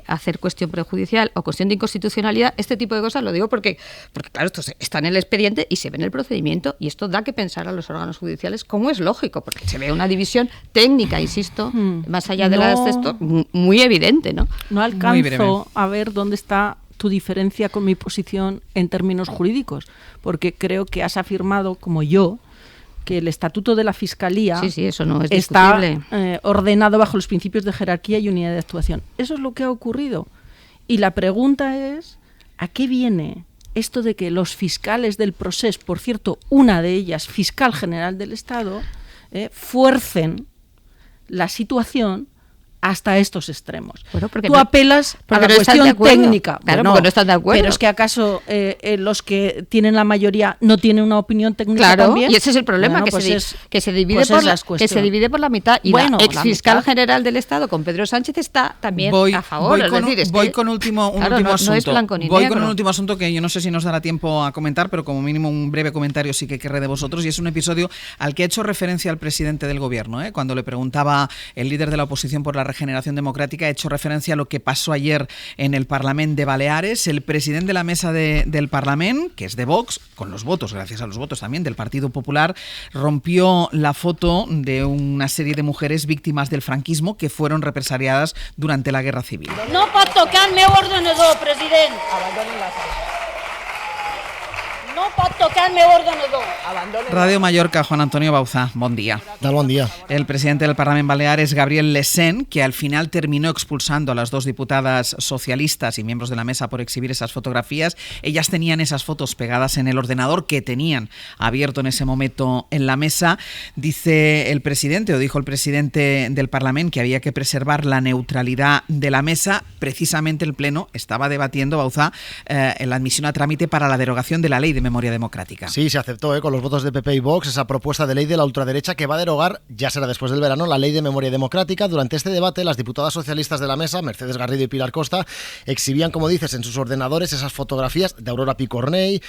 hacer cuestión prejudicial o cuestión de inconstitucionalidad, este tipo de cosas lo digo porque claro, esto está en el expediente y se ve en el procedimiento, y esto da que pensar a los órganos judiciales, como es lógico, porque se ve una división técnica, insisto, más allá de las textos, muy evidente, ¿no? No alcanzo a ver dónde está tu diferencia con mi posición en términos jurídicos, porque creo que has afirmado, como yo, que el estatuto de la Fiscalía eso no es está ordenado bajo los principios de jerarquía y unidad de actuación. Eso es lo que ha ocurrido. Y la pregunta es, ¿a qué viene esto de que los fiscales del procés, por cierto, una de ellas, fiscal general del Estado, fuercen la situación hasta estos extremos? Bueno, tú apelas a la cuestión técnica. Claro, porque no están de acuerdo. Pero es que ¿acaso los que tienen la mayoría no tienen una opinión técnica también? Y ese es el problema, que se divide por la mitad. Y la exfiscal general del Estado, con Pedro Sánchez, está también a favor. Voy con un último asunto. No es blanco ni voy negro. con un último asunto que yo no sé si nos dará tiempo a comentar, pero como mínimo un breve comentario sí que querré de vosotros, y es un episodio al que ha hecho referencia el presidente del Gobierno, cuando le preguntaba el líder de la oposición por la Regeneración Democrática. Ha hecho referencia a lo que pasó ayer en el Parlamento de Baleares. El presidente de la mesa del Parlamento, que es de Vox, con los votos, gracias a los votos también del Partido Popular, rompió la foto de una serie de mujeres víctimas del franquismo que fueron represaliadas durante la Guerra Civil. No pot tocar el meu ordenador, president. Abandonen la sala. No pot tocar el meu ordenador. Radio Mallorca, Juan Antonio Bauzá, bon día. Buen día. El presidente del Parlamento Baleares, Gabriel Lesén, que al final terminó expulsando a las dos diputadas socialistas y miembros de la mesa por exhibir esas fotografías. Ellas tenían esas fotos pegadas en el ordenador que tenían abierto en ese momento en la mesa. Dice el presidente, o dijo el presidente del Parlamento, que había que preservar la neutralidad de la mesa. Precisamente el Pleno estaba debatiendo, Bauzá, en la admisión a trámite para la derogación de la Ley de Memoria Democrática. Sí, se aceptó con los votos de PP y Vox esa propuesta de ley de la ultraderecha que va a derogar, ya será después del verano, la Ley de Memoria Democrática. Durante este debate, las diputadas socialistas de la mesa, Mercedes Garrido y Pilar Costa, exhibían, como dices, en sus ordenadores esas fotografías de Aurora Picornell,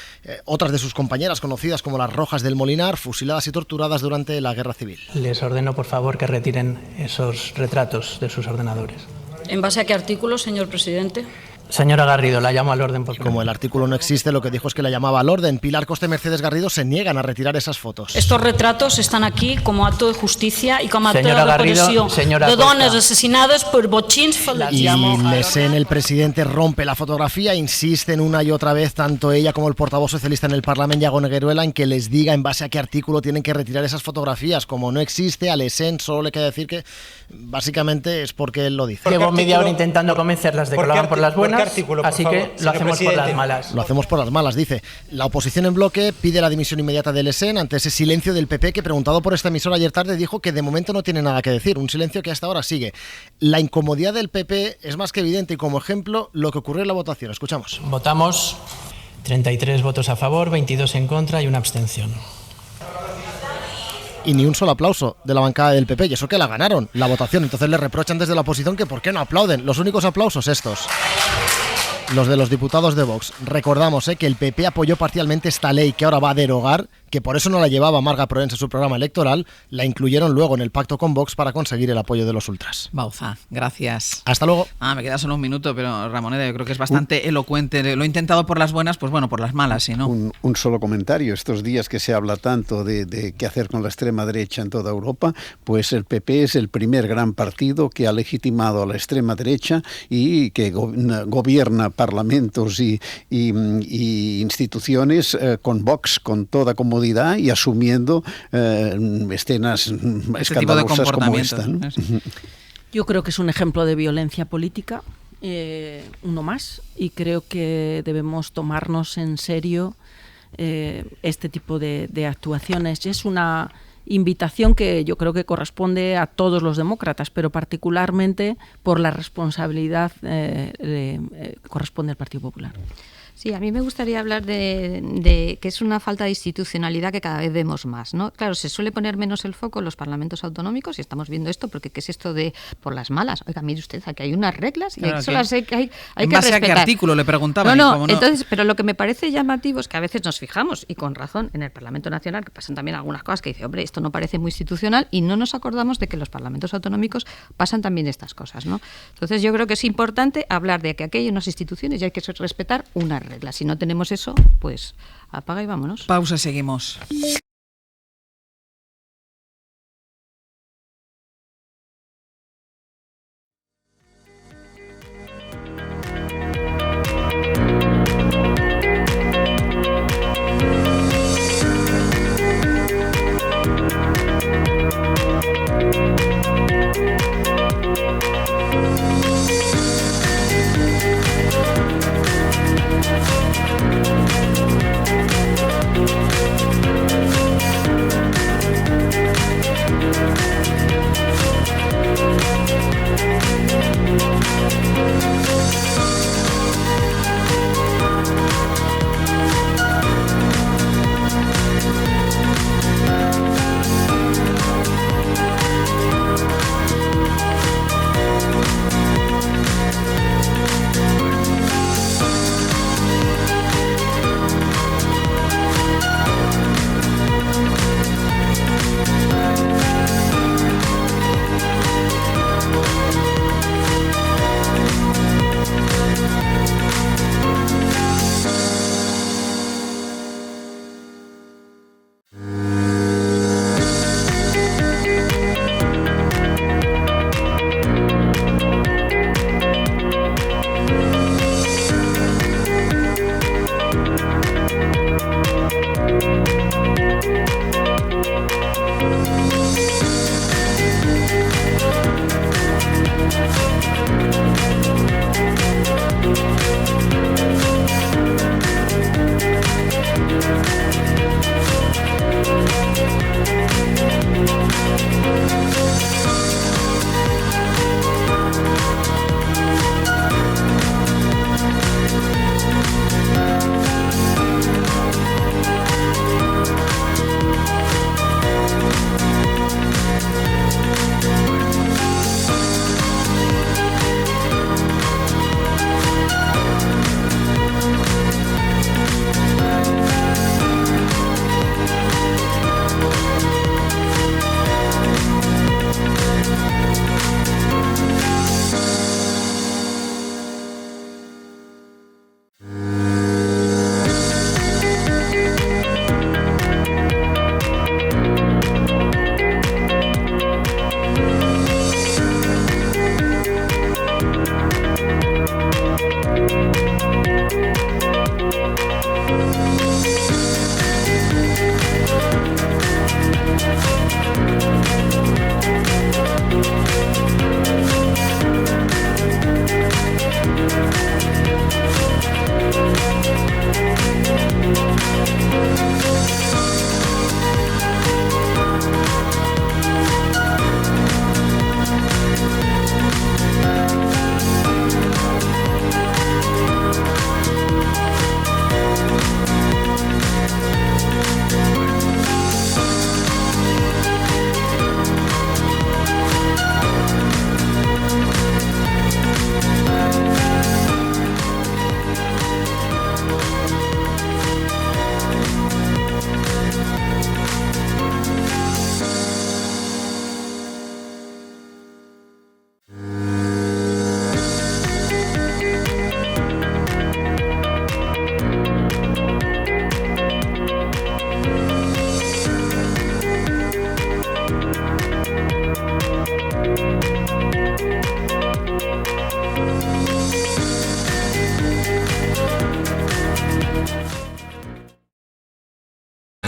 otras de sus compañeras conocidas como las Rojas del Molinar, fusiladas y torturadas durante la Guerra Civil. Les ordeno, por favor, que retiren esos retratos de sus ordenadores. ¿En base a qué artículo, señor presidente? Señora Garrido, la llamo al orden. Por Como el artículo no existe, lo que dijo es que la llamaba al orden. Pilar Costa y Mercedes Garrido se niegan a retirar esas fotos. Estos retratos están aquí como acto de justicia y como acto de reparación de dones asesinadas por botxins. Y Lesen, el presidente, rompe la fotografía, insisten una y otra vez, tanto ella como el portavoz socialista en el Parlamento, Iago Negueruela, en que les diga en base a qué artículo tienen que retirar esas fotografías. Como no existe, a Lesen solo le queda decir que básicamente es porque él lo dice. Llevo media hora intentando convencerlas de que lo hagan por las buenas, así que lo hacemos por las malas. Lo hacemos por las malas, dice. La oposición en bloque pide la dimisión inmediata de Lesen ante ese silencio del PP que, preguntado por esta emisora ayer tarde, dijo que de momento no tiene nada que decir. Un silencio que hasta ahora sigue. La incomodidad del PP es más que evidente y como ejemplo lo que ocurrió en la votación. Escuchamos. Votamos 33 votos a favor, 22 en contra y una abstención. Y ni un solo aplauso de la bancada del PP, y eso que la ganaron la votación. Entonces le reprochan desde la oposición que por qué no aplauden. Los únicos aplausos estos, los de los diputados de Vox. Recordamos que el PP apoyó parcialmente esta ley que ahora va a derogar, que por eso no la llevaba Marga Proens en su programa electoral, la incluyeron luego en el pacto con Vox para conseguir el apoyo de los ultras. Bauza, gracias. Hasta luego. Me queda solo un minuto, pero Ramoneda, yo creo que es bastante elocuente. Lo he intentado por las buenas, pues bueno, por las malas, si no. Un solo comentario. Estos días que se habla tanto de qué hacer con la extrema derecha en toda Europa, pues el PP es el primer gran partido que ha legitimado a la extrema derecha y que gobierna parlamentos y instituciones con Vox, con toda comodidad y asumiendo escenas escandalosas como esta, ¿no? Yo creo que es un ejemplo de violencia política, uno más, y creo que debemos tomarnos en serio este tipo de actuaciones. Es una invitación que yo creo que corresponde a todos los demócratas, pero particularmente por la responsabilidad corresponde al Partido Popular. Sí, a mí me gustaría hablar de que es una falta de institucionalidad que cada vez vemos más, ¿no? Claro, se suele poner menos el foco en los parlamentos autonómicos y estamos viendo esto porque ¿qué es esto de por las malas? Oiga, mire usted, aquí hay unas reglas y claro, eso las hay que respetar. ¿En base a qué artículo le preguntaban? No, entonces, pero lo que me parece llamativo es que a veces nos fijamos, y con razón, en el Parlamento Nacional, que pasan también algunas cosas que dice, hombre, esto no parece muy institucional, y no nos acordamos de que en los parlamentos autonómicos pasan también estas cosas, ¿no? Entonces yo creo que es importante hablar de que aquí hay unas instituciones y hay que respetar unas reglas. Si no tenemos eso, pues apaga y vámonos. Pausa, seguimos.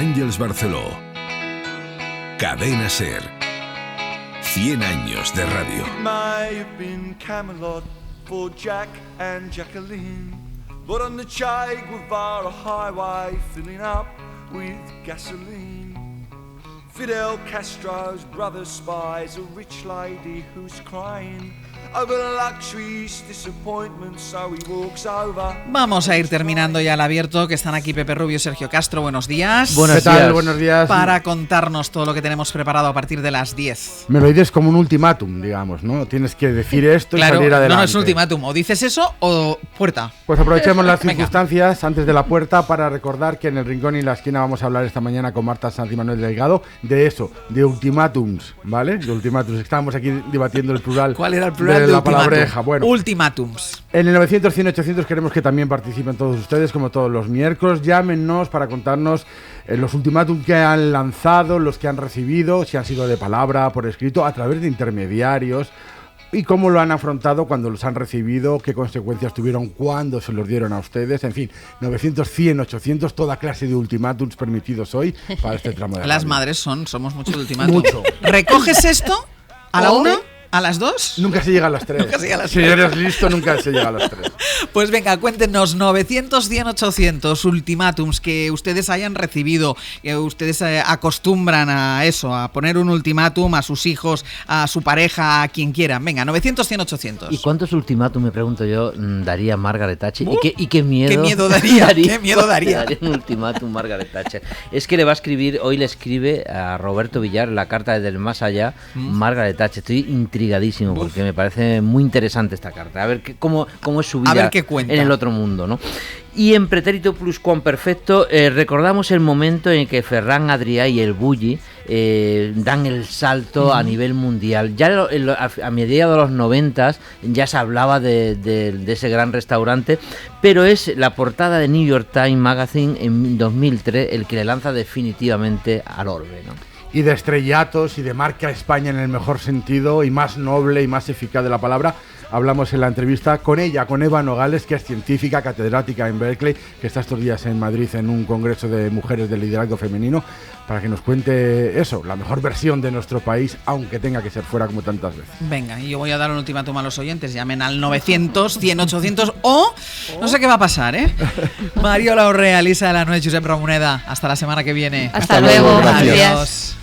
Àngels Barceló. Cadena SER. 100 años de radio. May have been Camelot for Jack and Jacqueline, but on the Che Guevara highway filling up with gasoline. Fidel Castro's brother spies a rich lady who's crying over luxury's disappointment, so he walks over. Vamos a ir terminando ya el abierto, que están aquí Pepe Rubio y Sergio Castro. Buenos días. ¿Qué tal? Buenos días. Para contarnos todo lo que tenemos preparado a partir de las 10. Me lo dices como un ultimátum, digamos, ¿no? Tienes que decir esto y salir adelante. No es un ultimátum. O dices eso o puerta. Pues aprovechemos las circunstancias antes de la puerta para recordar que en el Rincón y la Esquina vamos a hablar esta mañana con Marta Sanz y Manuel Delgado de eso, de ultimátums, ¿vale? De ultimátums. Estábamos aquí debatiendo el plural. ¿Cuál era el plural? De la palabreja. Bueno, ultimátums. En el 900, 100, 800 queremos que también participen todos ustedes, como todos los miércoles. Llámenos para contarnos los ultimátums que han lanzado, los que han recibido, si han sido de palabra, por escrito, a través de intermediarios, y cómo lo han afrontado cuando los han recibido, qué consecuencias tuvieron cuando se los dieron a ustedes. En fin, 900, 100, 800, toda clase de ultimátums permitidos hoy para este tramo de Las radio. madres somos muchos ultimátums. Mucho. ¿Recoges esto a la 1? ¿A las 2? Nunca se llega a las 3. Nunca se llega a las Si eres listo, nunca se llega a las 3. Pues venga, cuéntenos 900, 100, 800 ultimátums que ustedes hayan recibido, que ustedes acostumbran a eso, a poner un ultimátum a sus hijos, a su pareja, a quien quieran. Venga, 900, 100, 800. ¿Y cuántos ultimátums, me pregunto yo, daría Margaret Thatcher? ¿Y qué miedo? ¿Qué miedo daría? ¿Qué miedo daría? Un ultimátum Margaret Thatcher. Es que le va a escribir, hoy le escribe a Roberto Villar la carta desde el más allá, Margaret Thatcher. Estoy intrigadísimo porque me parece muy interesante esta carta. A ver cómo es su vida en el otro mundo, ¿no? Y en Pretérito Pluscuamperfecto recordamos el momento en que Ferran Adrià y el Bulli dan el salto a nivel mundial. Ya a mediados de los 90 ya se hablaba de ese gran restaurante, pero es la portada de New York Times Magazine en 2003 el que le lanza definitivamente al orbe, ¿no? Y de estrellatos y de marca España en el mejor sentido y más noble y más eficaz de la palabra. Hablamos en la entrevista con ella, con Eva Nogales, que es científica, catedrática en Berkeley, que está estos días en Madrid en un congreso de mujeres del liderazgo femenino, para que nos cuente eso, la mejor versión de nuestro país, aunque tenga que ser fuera como tantas veces. Venga, y yo voy a dar un ultimátum a los oyentes, llamen al 900, 100, 800 o no sé qué va a pasar, ¿eh? Mariola Urrea, Lisa de la Nuez, Josep Ramoneda, hasta la semana que viene. Hasta luego, gracias. Adiós.